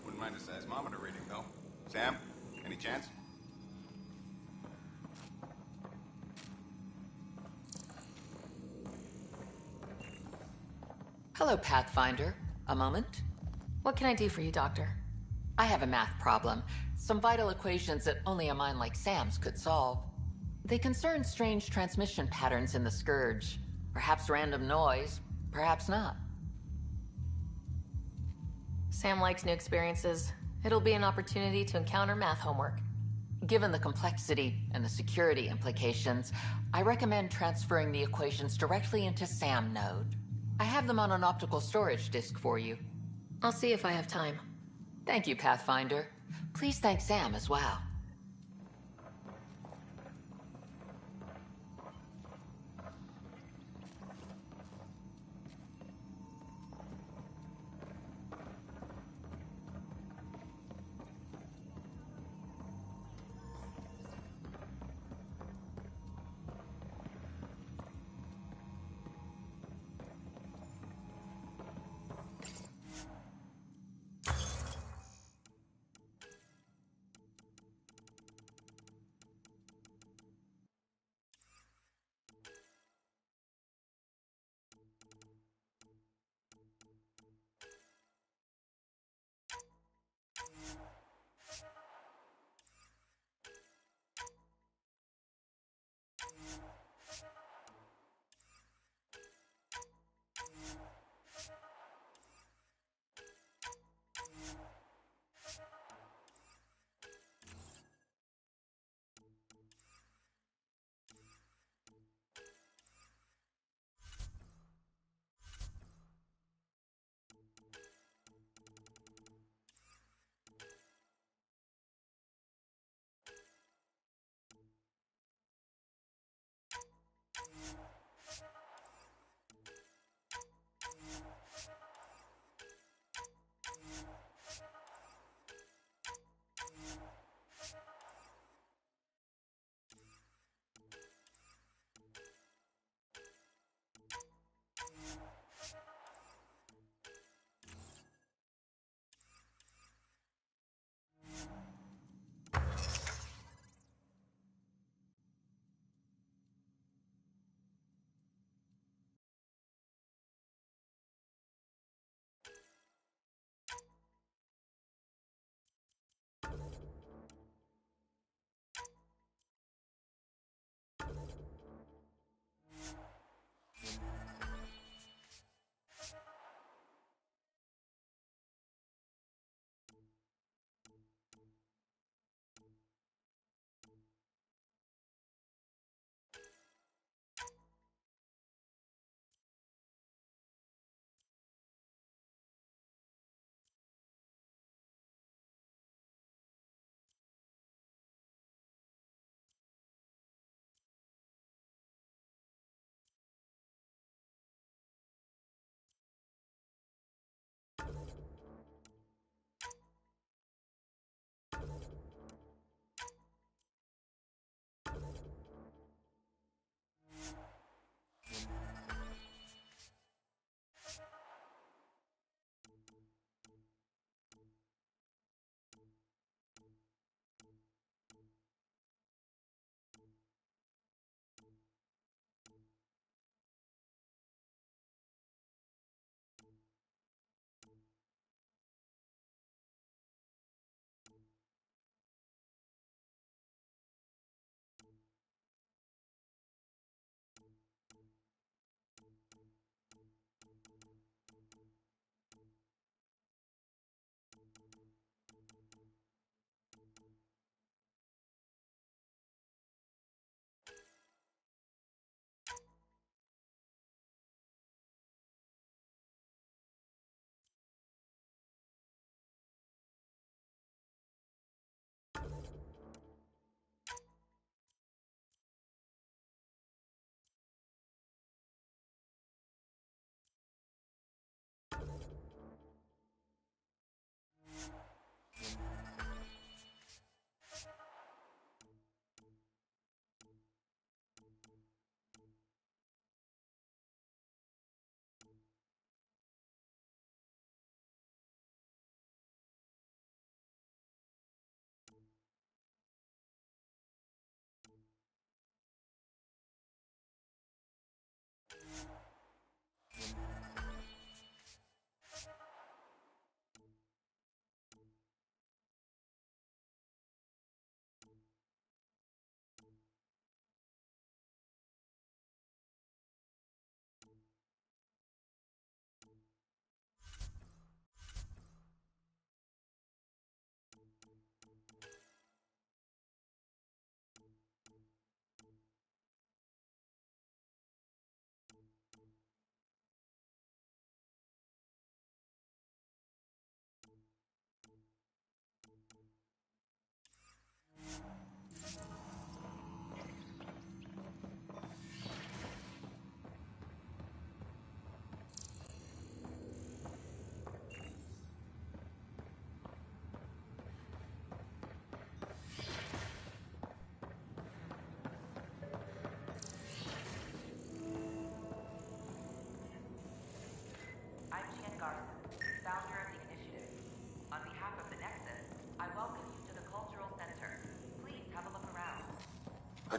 [SPEAKER 3] Wouldn't mind a seismometer reading, though. Sam, any chance?
[SPEAKER 14] Hello, Pathfinder. A moment?
[SPEAKER 4] What can I do for you, Doctor?
[SPEAKER 14] I have a math problem. Some vital equations that only a mind like Sam's could solve. They concern strange transmission patterns in the Scourge. Perhaps random noise, perhaps not.
[SPEAKER 4] Sam likes new experiences. It'll be an opportunity to encounter math homework.
[SPEAKER 14] Given the complexity and the security implications, I recommend transferring the equations directly into SAM node. I have them on an optical storage disk for you.
[SPEAKER 4] I'll see if I have time.
[SPEAKER 14] Thank you, Pathfinder. Please thank Sam as well.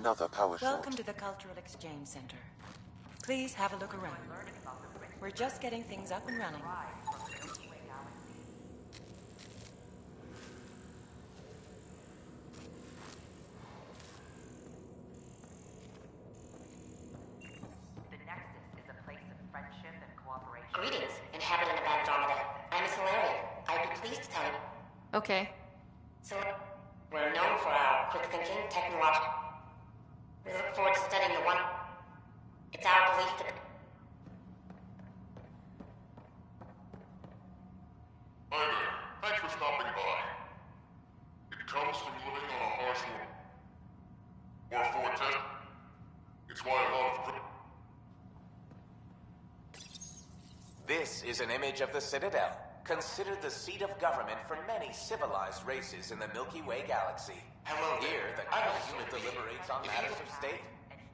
[SPEAKER 19] another power short.
[SPEAKER 2] Welcome to the Cultural Exchange Center. Please have a look around. We're just getting things up and running.
[SPEAKER 20] Greetings, inhabitant of Andromeda. I'm a Solarian. I'd be pleased to tell you.
[SPEAKER 4] Okay.
[SPEAKER 20] So, we're known for our quick-thinking, technological... We look forward to studying the one... It's our belief that...
[SPEAKER 15] Hi there. Thanks for stopping by. It comes from living on a harsh world. War 4 test. It's why a lot of...
[SPEAKER 16] This is an image of the Citadel, considered the seat of government for many civilized races in the Milky Way galaxy.
[SPEAKER 23] Hello there.
[SPEAKER 16] Here, the council deliberates on matters of state.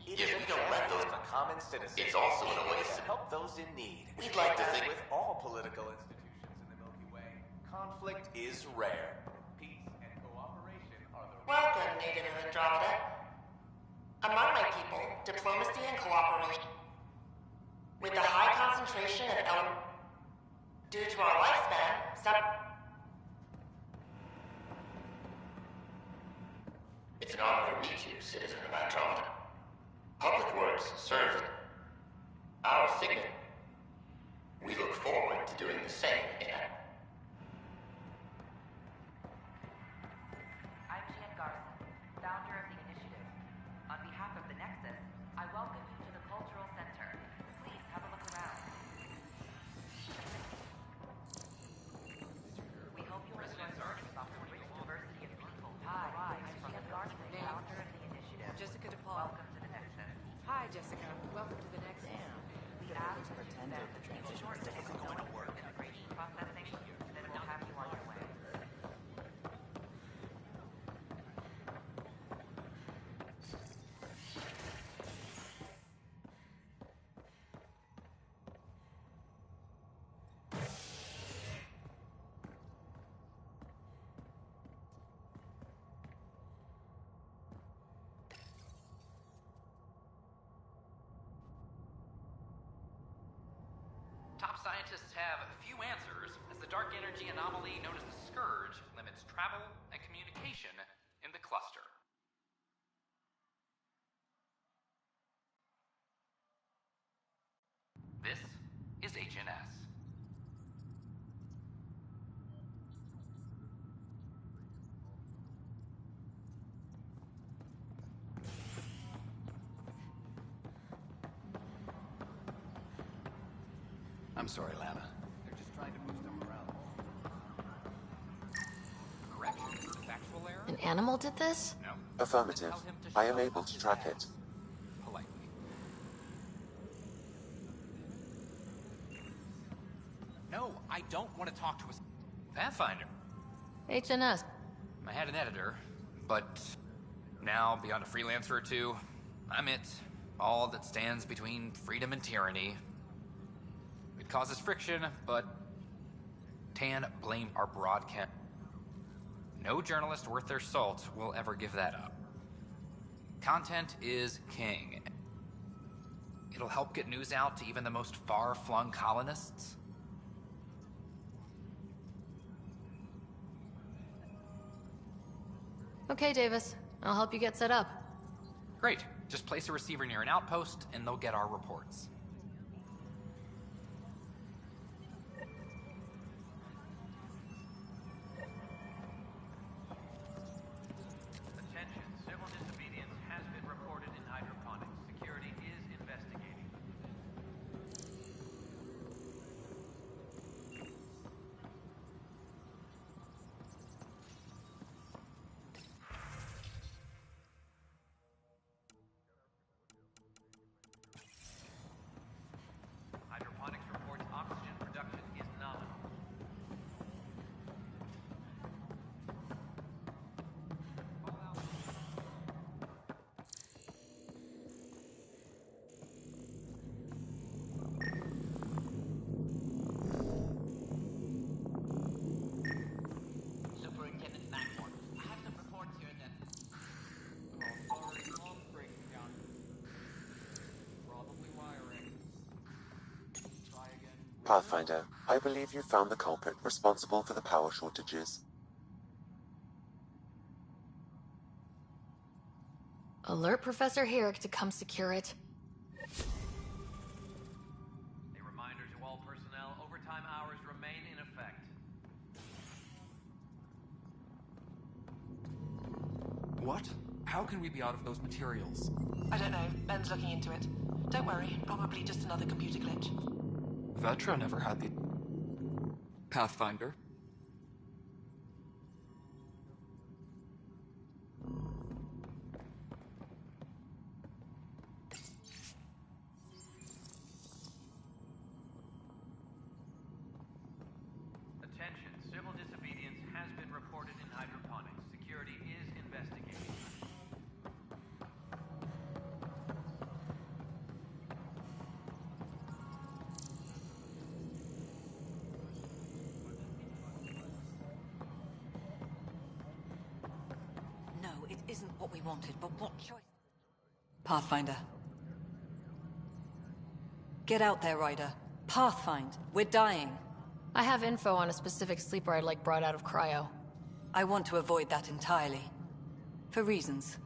[SPEAKER 16] It is
[SPEAKER 23] If we don't let those...
[SPEAKER 16] the common citizen.
[SPEAKER 23] It's also an oasis.
[SPEAKER 16] To help those in need.
[SPEAKER 23] We'd like to think...
[SPEAKER 16] With all political institutions in the Milky Way, conflict is rare. Peace and cooperation are the...
[SPEAKER 20] Welcome, native of Andromeda. Among my people, diplomacy and cooperation. With the high concentration of elements... Due to our lifespan, some...
[SPEAKER 23] It's an honor to meet you, citizen of Andromeda. Public works serves our signet. We look forward to doing the same in a...
[SPEAKER 24] I'm Jan Garson, founder of the initiative. On behalf of the Nexus, I welcome you to the Cultural Center. Please have a look around. We hope you enjoy learning about the rich diversity of people. Hi, I'm Jan Garson, founder of the initiative.
[SPEAKER 2] Jessica DePaul.
[SPEAKER 24] Welcome to the Nexus.
[SPEAKER 2] Hi, Jessica. Welcome to the next...
[SPEAKER 24] We ask that you spend the transition is difficult going to work. Processing, then we'll have you on your way.
[SPEAKER 10] Top scientists have few answers, as the dark energy anomaly known as the Scourge limits travel and communication in the cluster. This is HNS.
[SPEAKER 3] I'm sorry, Lana. They're just trying to move them around.
[SPEAKER 10] Correction, factual error?
[SPEAKER 4] An animal did this?
[SPEAKER 10] No.
[SPEAKER 19] Affirmative. I am able to track it.
[SPEAKER 10] Politely. No, I don't want to talk to a Pathfinder.
[SPEAKER 4] HNS.
[SPEAKER 10] I had an editor, but now, beyond a freelancer or two, I'm it. All that stands between freedom and tyranny. It causes friction, but Tan blamed our broadcast. No journalist worth their salt will ever give that up. Content is king. It'll help get news out to even the most far-flung colonists.
[SPEAKER 4] Okay, Davis. I'll help you get set up.
[SPEAKER 10] Great. Just place a receiver near an outpost, and they'll get our reports.
[SPEAKER 7] Attention, civil disobedience has been reported in hydroponics. Security is investigating.
[SPEAKER 19] Pathfinder, I believe you found the culprit responsible for the power shortages.
[SPEAKER 4] Alert Professor Herrick to come secure it.
[SPEAKER 7] A reminder to all personnel, overtime hours remain in effect.
[SPEAKER 1] What? How can we be out of those materials?
[SPEAKER 11] I don't know. Ben's looking into it. Don't worry, probably just another computer glitch.
[SPEAKER 1] Vetra never had the... Pathfinder?
[SPEAKER 7] Attention, civil disobedience has been reported in hydroponics. Security is investigating.
[SPEAKER 12] No, it isn't what we wanted, but what choice? Pathfinder. Get out there, Ryder. Pathfind. We're dying.
[SPEAKER 4] I have info on a specific sleeper I'd like brought out of cryo.
[SPEAKER 12] I want to avoid that entirely. For reasons.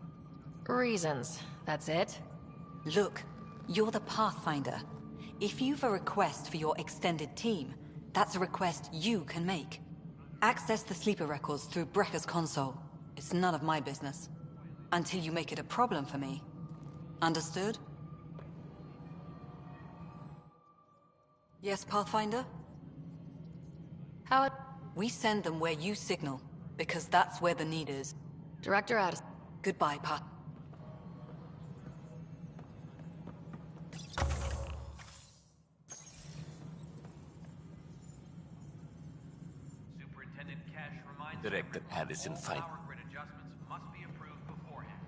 [SPEAKER 4] Reasons. That's it?
[SPEAKER 12] Look, you're the Pathfinder. If you've a request for your extended team, that's a request you can make. Access the sleeper records through Brekker's console. It's none of my business. Until you make it a problem for me. Understood? Yes, Pathfinder?
[SPEAKER 4] How it...
[SPEAKER 12] We send them where you signal, because that's where the need is.
[SPEAKER 4] Director Addison.
[SPEAKER 12] Goodbye, Path.
[SPEAKER 7] Superintendent Cash reminds
[SPEAKER 21] Director Addison,
[SPEAKER 7] all
[SPEAKER 21] fine.
[SPEAKER 7] power grid adjustments must be approved beforehand.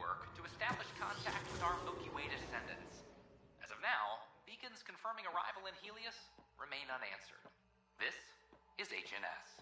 [SPEAKER 10] network to establish contact with our Milky Way descendants. As of now, beacons confirming arrival in Helios remain unanswered. This is HNS.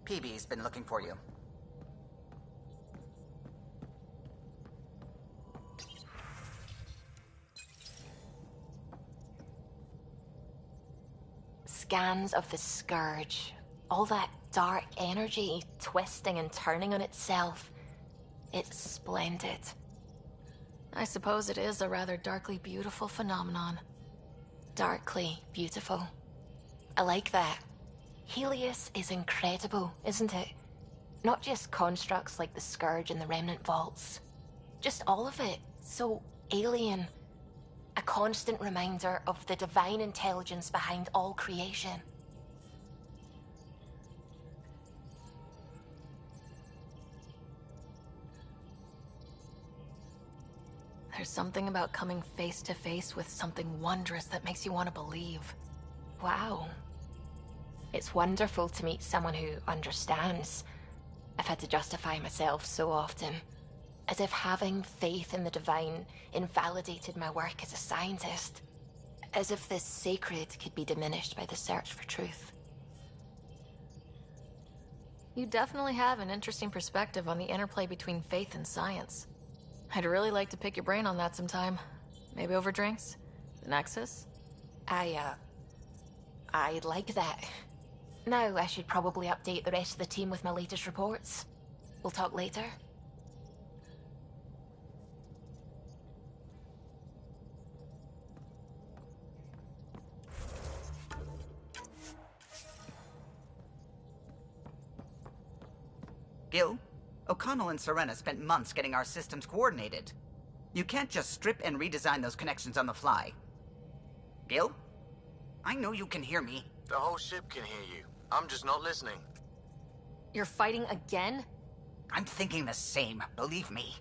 [SPEAKER 8] PB's been looking for you.
[SPEAKER 4] Scans of the Scourge. All that dark energy twisting and turning on itself. It's splendid. I suppose it is a rather darkly beautiful phenomenon. Darkly beautiful. I like that. Helios is incredible, isn't it? Not just constructs like the Scourge and the Remnant Vaults. Just all of it. So alien. A constant reminder of the divine intelligence behind all creation. There's something about coming face to face with something wondrous that makes you want to believe. Wow. It's wonderful to meet someone who understands. I've had to justify myself so often. As if having faith in the divine invalidated my work as a scientist. As if this sacred could be diminished by the search for truth. You definitely have an interesting perspective on the interplay between faith and science. I'd really like to pick your brain on that sometime. Maybe over drinks? The Nexus? I'd like that. Now I should probably update the rest of the team with my latest reports. We'll talk later.
[SPEAKER 8] Gil, O'Connell and Serena spent months getting our systems coordinated. You can't just strip and redesign those connections on the fly. Gil? I know you can hear me.
[SPEAKER 9] The whole ship can hear you. I'm just not listening.
[SPEAKER 4] You're fighting again?
[SPEAKER 8] I'm thinking the same, believe me.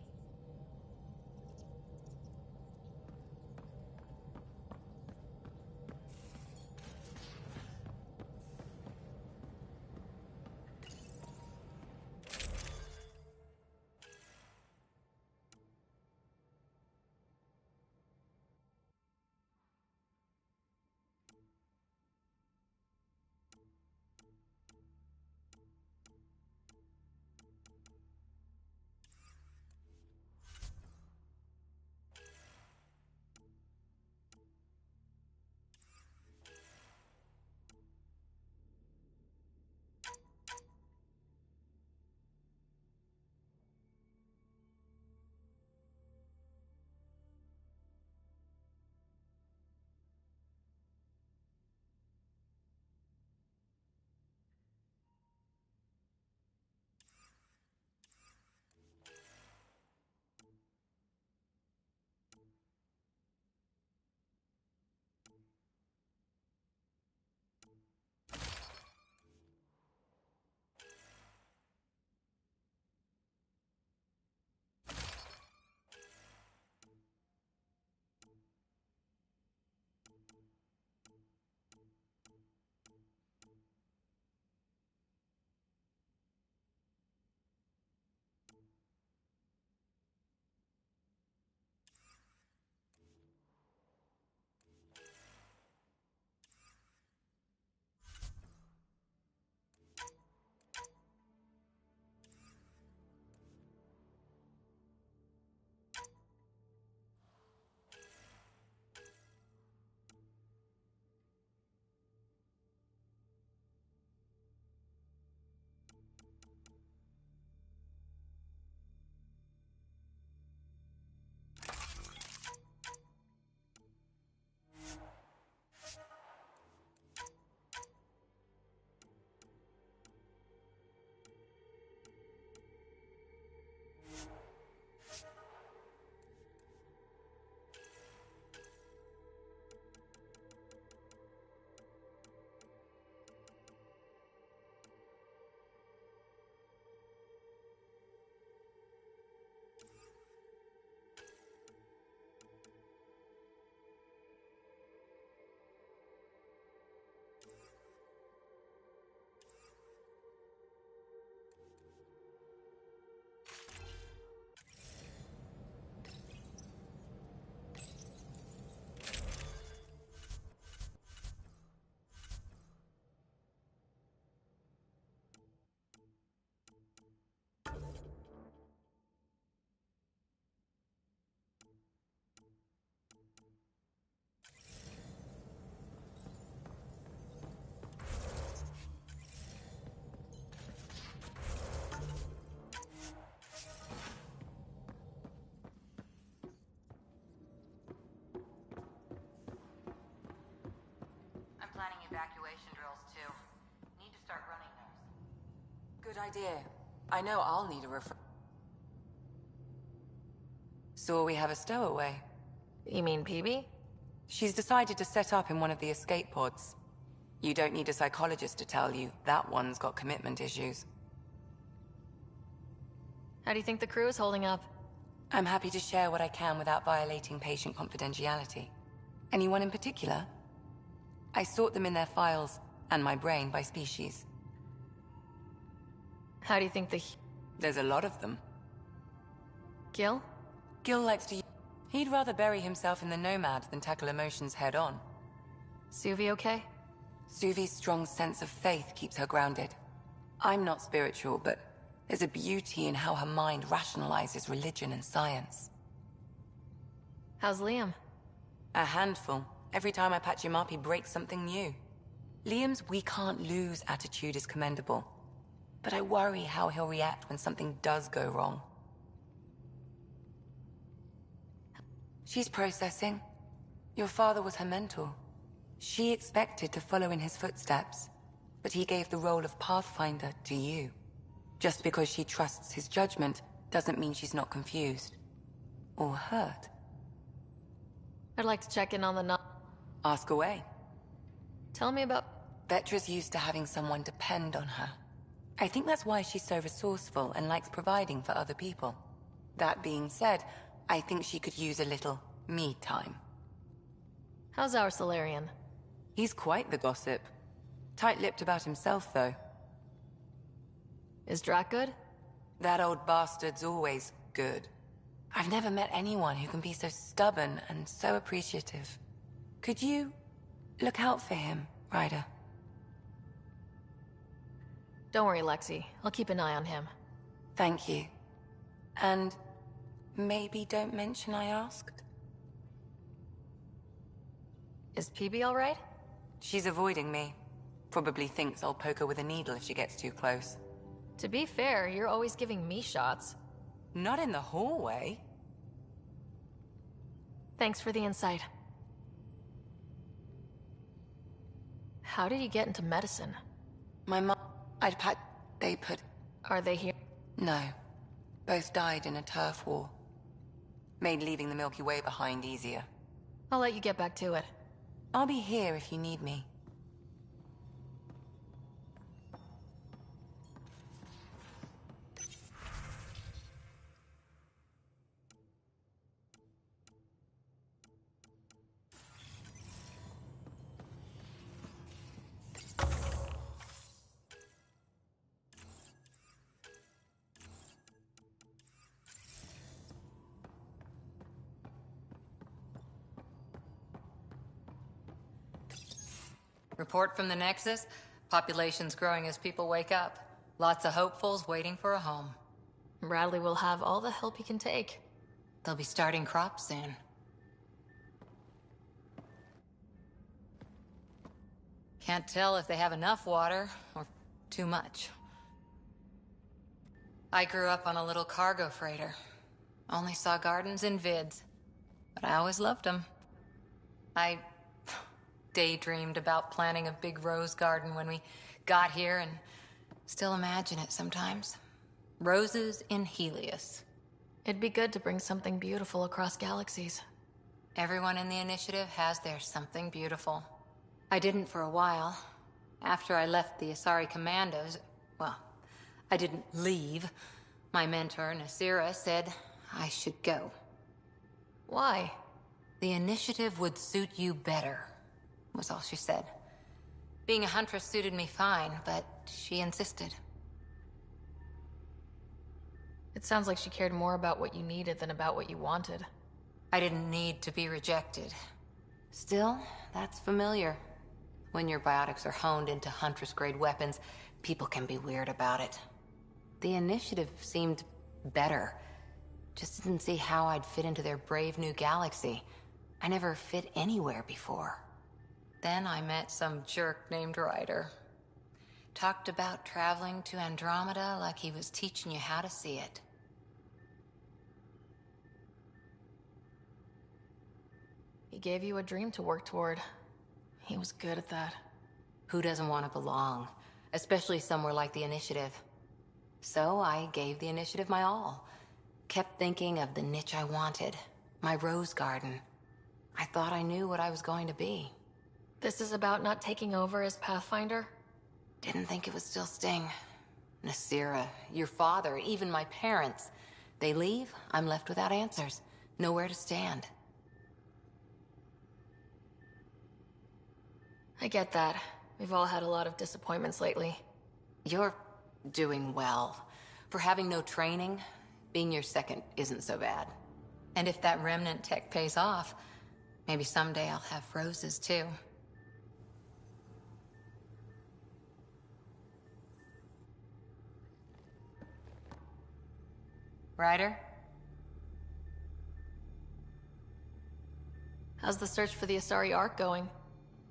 [SPEAKER 24] evacuation drills, too. Need to start running those.
[SPEAKER 12] Good idea. I know I'll need a So we have a stowaway.
[SPEAKER 4] You mean PB?
[SPEAKER 12] She's decided to set up in one of the escape pods. You don't need a psychologist to tell you that one's got commitment issues.
[SPEAKER 4] How do you think the crew is holding up?
[SPEAKER 12] I'm happy to share what I can without violating patient confidentiality. Anyone in particular? I sort them in their files, and my brain by species.
[SPEAKER 4] How do you think
[SPEAKER 12] There's a lot of them.
[SPEAKER 4] Gil?
[SPEAKER 12] Gil likes to... He'd rather bury himself in the Nomad than tackle emotions head-on.
[SPEAKER 4] Suvi okay?
[SPEAKER 12] Suvi's strong sense of faith keeps her grounded. I'm not spiritual, but there's a beauty in how her mind rationalizes religion and science.
[SPEAKER 4] How's Liam?
[SPEAKER 12] A handful. Every time I patch him up, he breaks something new. Liam's we can't lose attitude is commendable. But I worry how he'll react when something does go wrong. She's processing. Your father was her mentor. She expected to follow in his footsteps, but he gave the role of Pathfinder to you. Just because she trusts his judgment doesn't mean she's not confused. Or hurt.
[SPEAKER 4] I'd like to check in on the
[SPEAKER 12] Ask away.
[SPEAKER 4] Tell me about...
[SPEAKER 12] Vetra's used to having someone depend on her. I think that's why she's so resourceful and likes providing for other people. That being said, I think she could use a little me time.
[SPEAKER 4] How's our Solarian?
[SPEAKER 12] He's quite the gossip. Tight-lipped about himself, though.
[SPEAKER 4] Is Drac good?
[SPEAKER 12] That old bastard's always good. I've never met anyone who can be so stubborn and so appreciative. Could you look out for him, Ryder?
[SPEAKER 4] Don't worry, Lexi. I'll keep an eye on him.
[SPEAKER 12] Thank you. And maybe don't mention I asked?
[SPEAKER 4] Is PB all right?
[SPEAKER 12] She's avoiding me. Probably thinks I'll poke her with a needle if she gets too close.
[SPEAKER 4] To be fair, you're always giving me shots.
[SPEAKER 12] Not in the hallway.
[SPEAKER 4] Thanks for the insight. How did you get into medicine?
[SPEAKER 12] My mom... They put...
[SPEAKER 4] Are they here?
[SPEAKER 12] No. Both died in a turf war. Made leaving the Milky Way behind easier.
[SPEAKER 4] I'll let you get back to it.
[SPEAKER 12] I'll be here if you need me.
[SPEAKER 5] Report from the Nexus. Population's growing as people wake up. Lots of hopefuls waiting for a home.
[SPEAKER 4] Bradley will have all the help he can take.
[SPEAKER 5] They'll be starting crops soon. Can't tell if they have enough water or too much. I grew up on a little cargo freighter. Only saw gardens in vids, but I always loved them. I daydreamed about planting a big rose garden when we got here and still imagine it sometimes. Roses in Helios.
[SPEAKER 4] It'd be good to bring something beautiful across galaxies.
[SPEAKER 5] Everyone in the initiative has their something beautiful. I didn't for a while. After I left the Asari Commandos, well, I didn't leave. My mentor, Nasira, said I should go.
[SPEAKER 4] Why?
[SPEAKER 5] The initiative would suit you better, was all she said. Being a huntress suited me fine, but she insisted.
[SPEAKER 4] It sounds like she cared more about what you needed than about what you wanted.
[SPEAKER 5] I didn't need to be rejected. Still, that's familiar. When your biotics are honed into Huntress-grade weapons, people can be weird about it. The initiative seemed better. Just didn't see how I'd fit into their brave new galaxy. I never fit anywhere before. Then I met some jerk named Ryder. Talked about traveling to Andromeda like he was teaching you how to see it.
[SPEAKER 4] He gave you a dream to work toward. He was good at that.
[SPEAKER 5] Who doesn't want to belong? Especially somewhere like the Initiative. So I gave the Initiative my all. Kept thinking of the niche I wanted. My rose garden. I thought I knew what I was going to be.
[SPEAKER 4] This is about not taking over as Pathfinder?
[SPEAKER 5] Didn't think it would still sting. Nasira, your father, even my parents. They leave, I'm left without answers. Nowhere to stand.
[SPEAKER 4] I get that. We've all had a lot of disappointments lately.
[SPEAKER 5] You're doing well. For having no training, being your second isn't so bad. And if that remnant tech pays off, maybe someday I'll have roses too. Ryder?
[SPEAKER 4] How's the search for the Asari Ark going?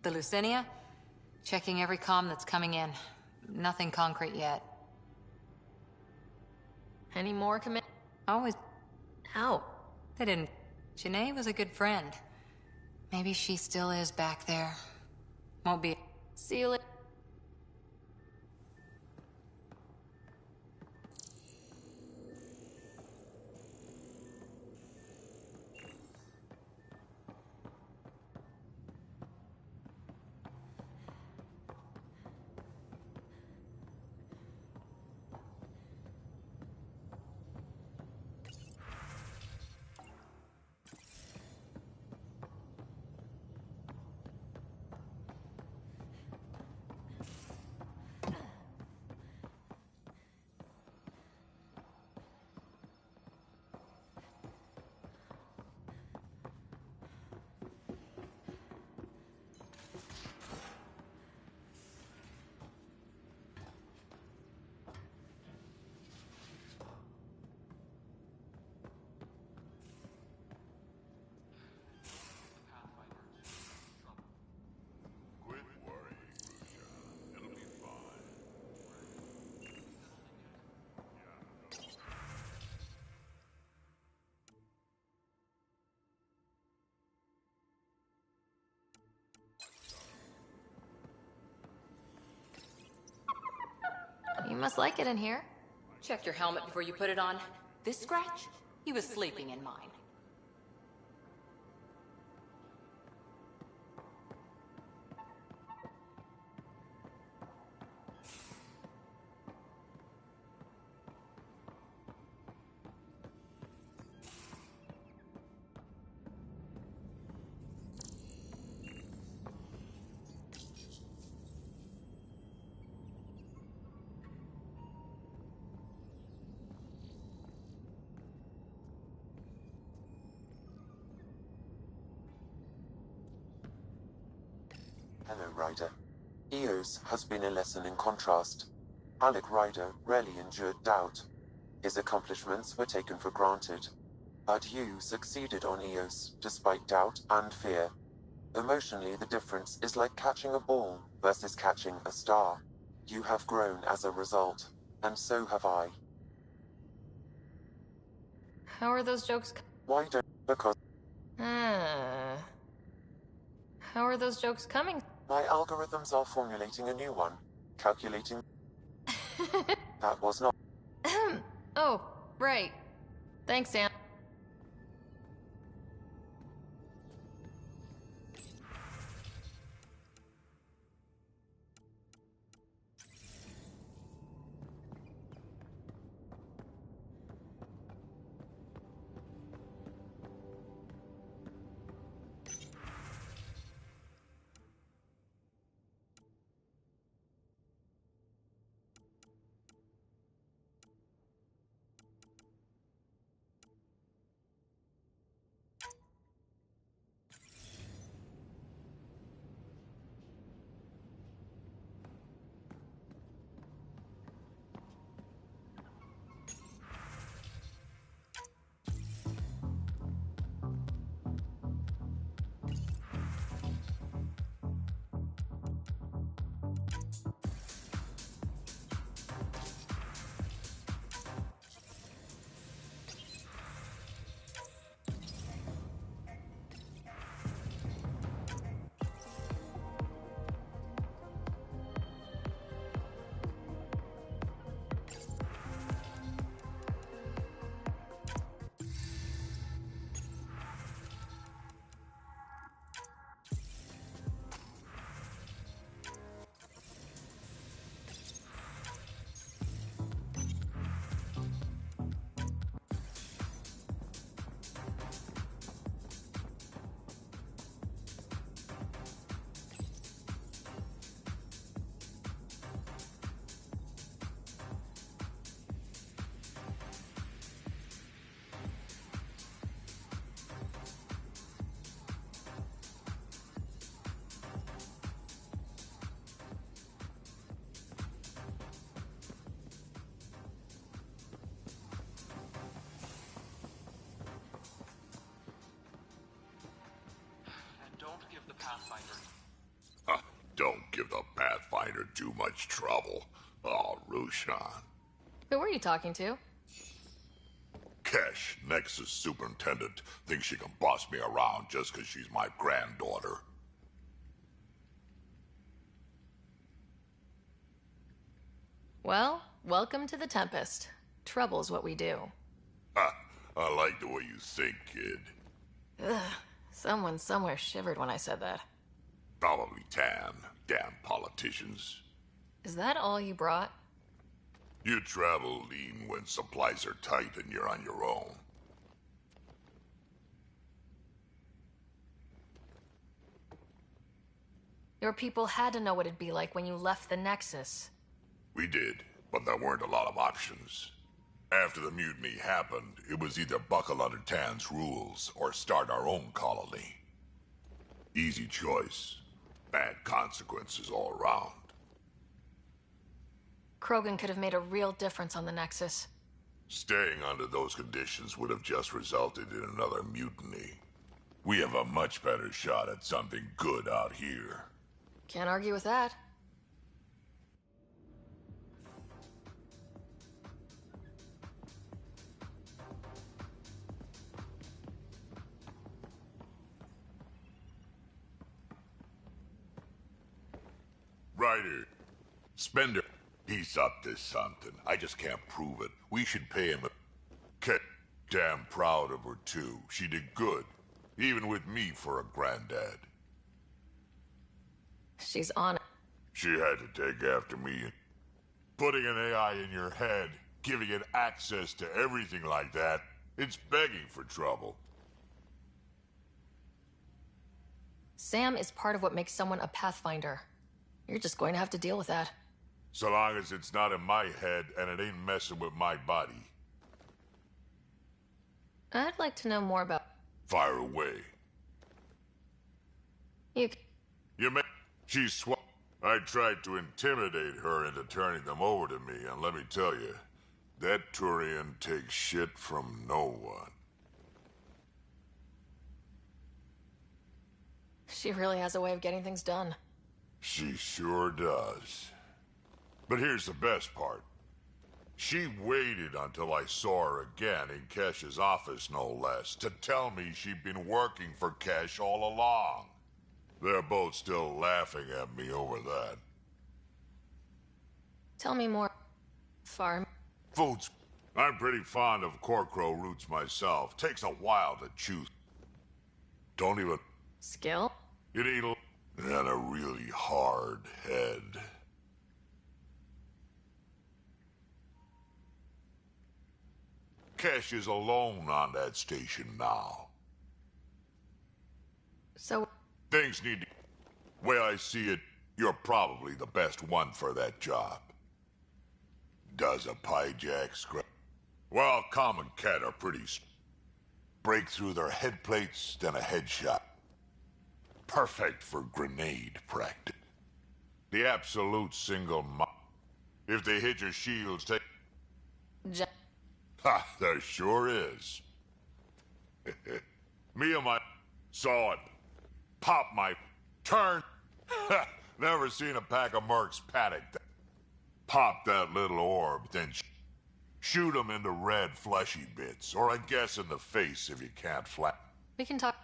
[SPEAKER 5] The Lucinia? Checking every comm that's coming in. Nothing concrete yet.
[SPEAKER 4] Any more commit?
[SPEAKER 5] Always.
[SPEAKER 4] How?
[SPEAKER 5] They didn't. Janae was a good friend. Maybe she still is back there. Won't be.
[SPEAKER 4] See you later. You must like it in here.
[SPEAKER 5] Checked your helmet before you put it on. This scratch? He was sleeping in mine.
[SPEAKER 19] Hello, Ryder. Eos has been a lesson in contrast. Alec Ryder rarely endured doubt. His accomplishments were taken for granted. But you succeeded on Eos, despite doubt and fear. Emotionally, the difference is like catching a ball versus catching a star. You have grown as a result, and so have I.
[SPEAKER 4] How are those jokes?
[SPEAKER 19] Why don't... Because...
[SPEAKER 4] How are those jokes coming?
[SPEAKER 19] My algorithms are formulating a new one. Calculating... That was not...
[SPEAKER 4] Oh, right. Thanks, Sam.
[SPEAKER 21] Pathfinder.
[SPEAKER 15] Don't give the Pathfinder too much trouble. Oh, Roshan.
[SPEAKER 4] Who were you talking to?
[SPEAKER 15] Kesh, Nexus Superintendent, thinks she can boss me around just because she's my granddaughter.
[SPEAKER 4] Well, welcome to the Tempest. Trouble's what we do.
[SPEAKER 15] I like the way you think, kid.
[SPEAKER 4] Ugh, someone somewhere shivered when I said that.
[SPEAKER 15] Probably Tan. Damn politicians.
[SPEAKER 4] Is that all you brought?
[SPEAKER 15] You travel lean when supplies are tight and you're on your own.
[SPEAKER 4] Your people had to know what it'd be like when you left the Nexus.
[SPEAKER 15] We did, but there weren't a lot of options. After the mutiny happened, it was either buckle under Tan's rules or start our own colony. Easy choice. Bad consequences all around.
[SPEAKER 4] Krogan could have made a real difference on the Nexus.
[SPEAKER 15] Staying under those conditions would have just resulted in another mutiny. We have a much better shot at something good out here.
[SPEAKER 4] Can't argue with that.
[SPEAKER 15] Ryder, Spender, he's up to something. I just can't prove it. We should pay him a... Damn proud of her, too. She did good. Even with me for a granddad.
[SPEAKER 4] She's on it.
[SPEAKER 15] She had to take after me. Putting an AI in your head, giving it access to everything like that, it's begging for trouble.
[SPEAKER 4] Sam is part of what makes someone a Pathfinder. You're just going to have to deal with that.
[SPEAKER 15] So long as it's not in my head and it ain't messing with my body.
[SPEAKER 4] I'd like to know more about...
[SPEAKER 15] Fire away.
[SPEAKER 4] You
[SPEAKER 15] may... She's I tried to intimidate her into turning them over to me, and let me tell you, that Turian takes shit from no one.
[SPEAKER 4] She really has a way of getting things done.
[SPEAKER 15] She sure does. But here's the best part. She waited until I saw her again in Kesh's office, no less, to tell me she'd been working for Kesh all along. They're both still laughing at me over that.
[SPEAKER 4] Tell me more. Farm.
[SPEAKER 15] Foods. I'm pretty fond of corcrow roots myself. Takes a while to choose. Don't even...
[SPEAKER 4] Skill?
[SPEAKER 15] You need and a really hard head. Kesh is alone on that station now.
[SPEAKER 4] So...
[SPEAKER 15] Things need to... Way I see it, you're probably the best one for that job. Does a pyjack scrap? Well, common cat are pretty... Break through their head plates, then a headshot. Perfect for grenade practice. The absolute single If they hit your shields, take... Ha, there sure is. Me and my... Saw it. Pop my... Turn. Never seen a pack of mercs panic. Pop that little orb, then shoot them into red fleshy bits. Or I guess in the face if you can't flat.
[SPEAKER 4] We can talk...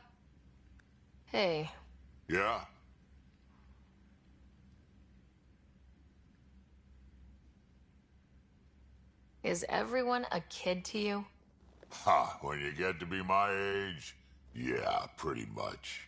[SPEAKER 4] Hey.
[SPEAKER 15] Yeah?
[SPEAKER 4] Is everyone a kid to you?
[SPEAKER 15] Ha, when you get to be my age, yeah, pretty much.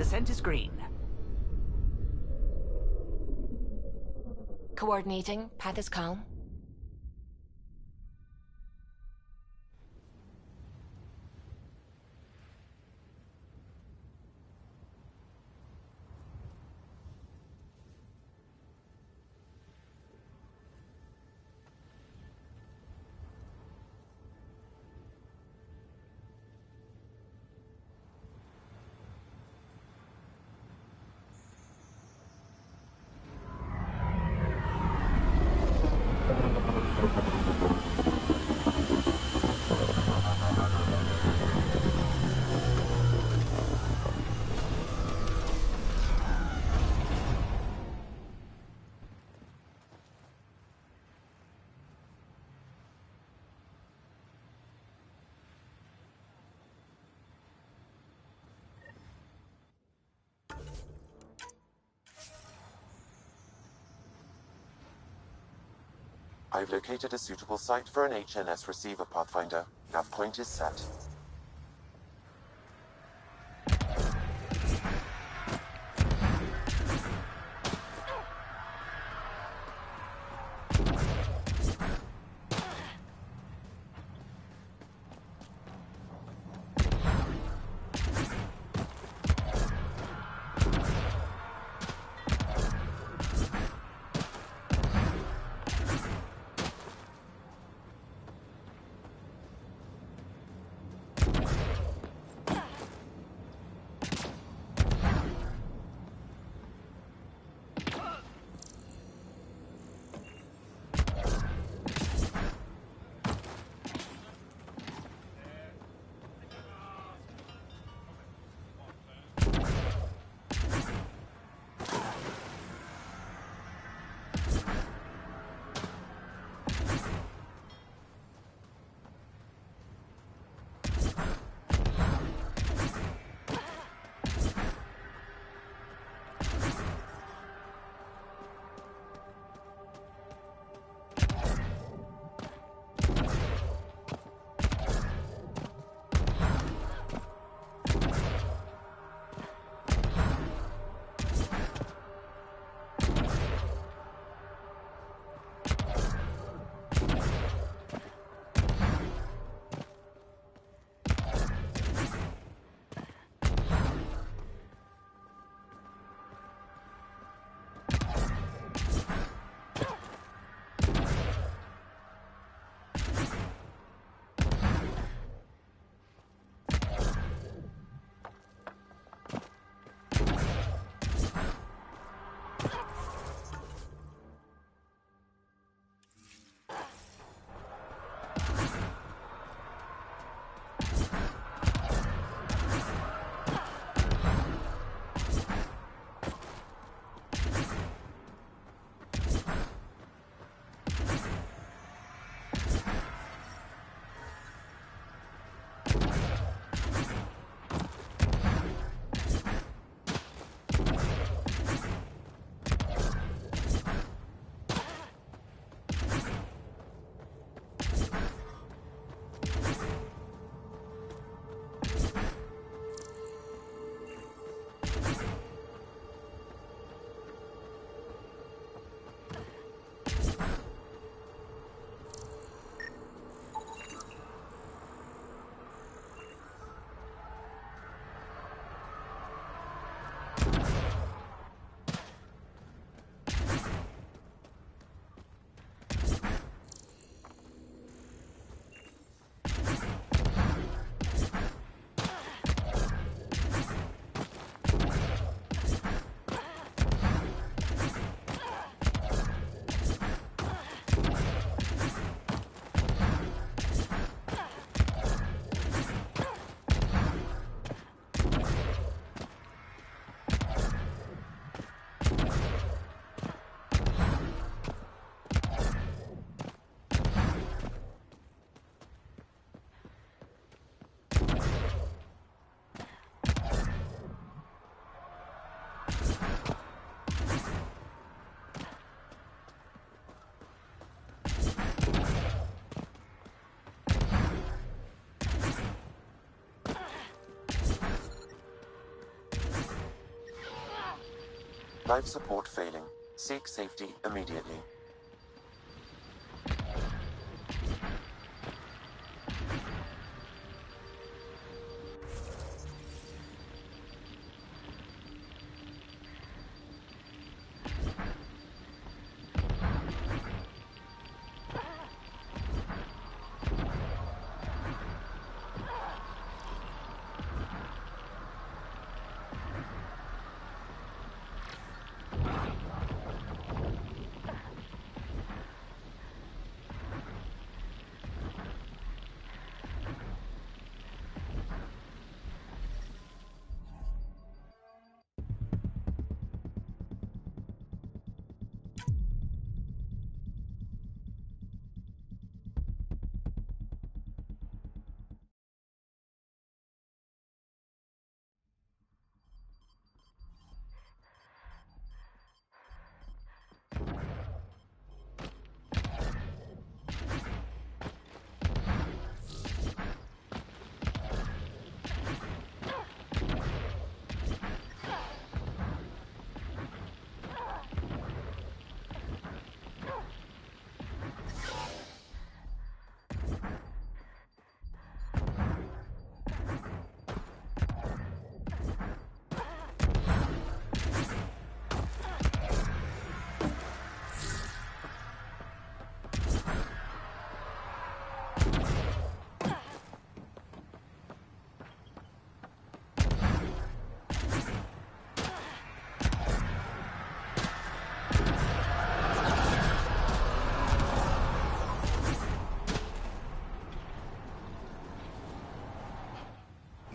[SPEAKER 8] Descent is green.
[SPEAKER 4] Coordinating. Path is calm.
[SPEAKER 19] I've located a suitable site for an HNS receiver, Pathfinder. Nav point is set. Life support failing. Seek safety immediately.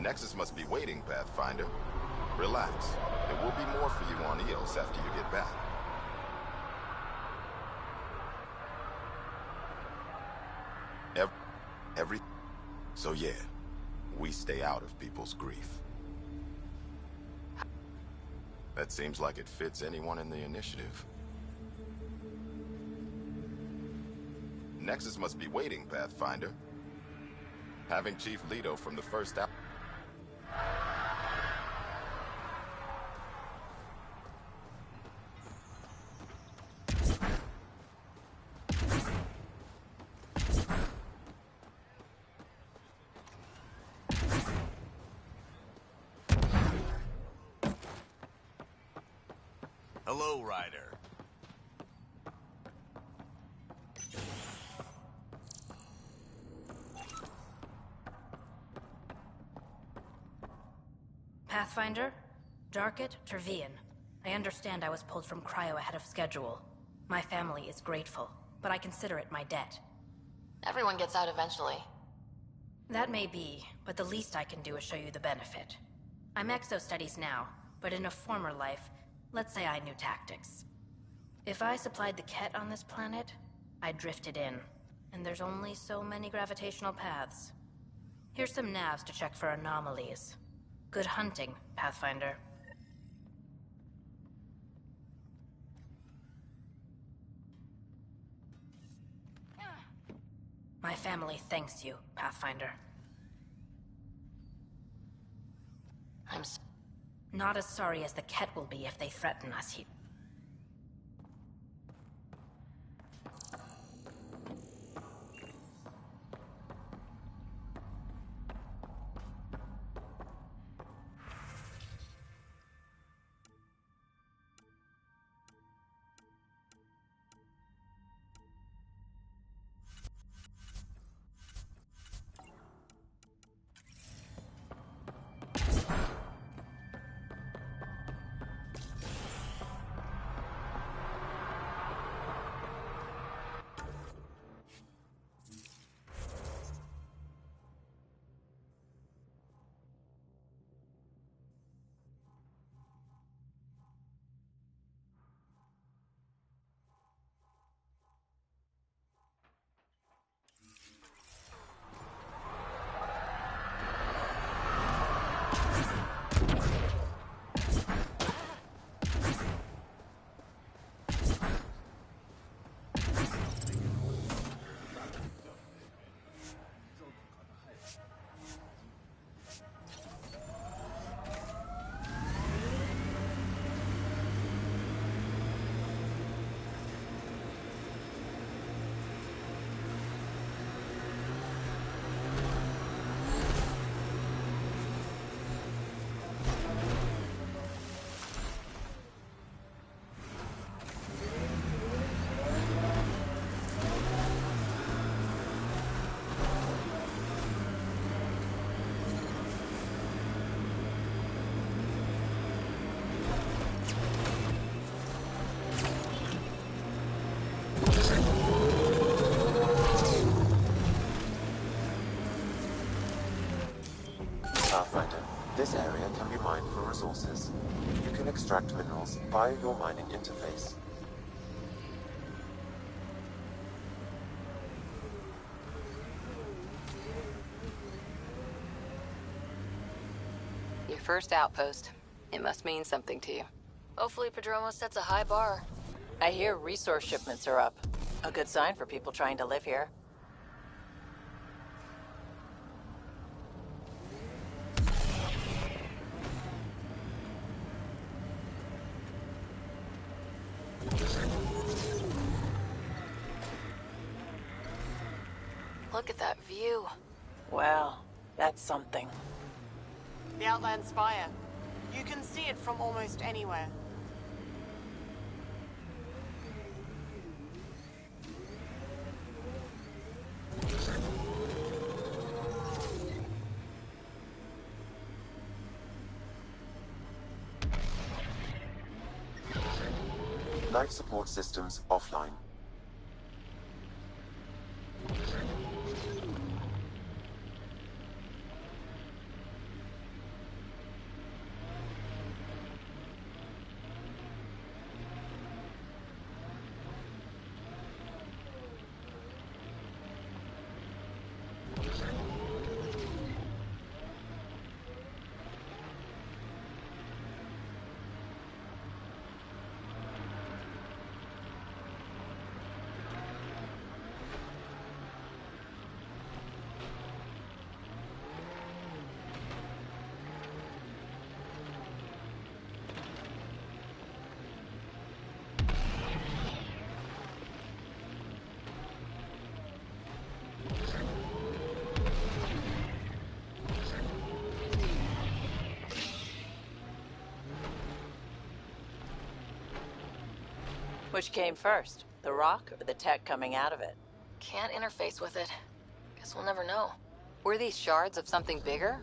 [SPEAKER 3] Nexus must be waiting, Pathfinder. Relax. There will be more for you on Eos after you get back. Every... So yeah, we stay out of people's grief. That seems like it fits anyone in the initiative. Nexus must be waiting, Pathfinder. Having Chief Leto from the first hour...
[SPEAKER 6] Hello, Ryder.
[SPEAKER 13] Pathfinder? Darket, Tervian. I understand I was pulled from cryo ahead of schedule. My family is grateful, but I consider it my debt.
[SPEAKER 4] Everyone gets out eventually.
[SPEAKER 13] That may be, but the least I can do is show you the benefit. I'm exo-studies now, but in a former life, let's say I knew tactics. If I supplied the Ket on this planet, I drifted in, and there's only so many gravitational paths. Here's some navs to check for anomalies. Good hunting, Pathfinder. My family thanks you, Pathfinder.
[SPEAKER 4] I'm
[SPEAKER 13] not as sorry as the Ket will be if they threaten us here.
[SPEAKER 19] This area can be mined for resources. You can extract minerals via your mining interface.
[SPEAKER 5] Your first outpost. It must mean something to you.
[SPEAKER 6] Hopefully Padromo sets a high bar. I hear resource shipments are up. A good sign for people trying to live here. Look at that view. Well, that's something.
[SPEAKER 17] The Outland Spire. You can see it from almost anywhere.
[SPEAKER 19] Life support systems offline.
[SPEAKER 6] Which came first, the rock or the tech coming out of it?
[SPEAKER 4] Can't interface with it. Guess we'll never know.
[SPEAKER 5] Were these shards of something bigger,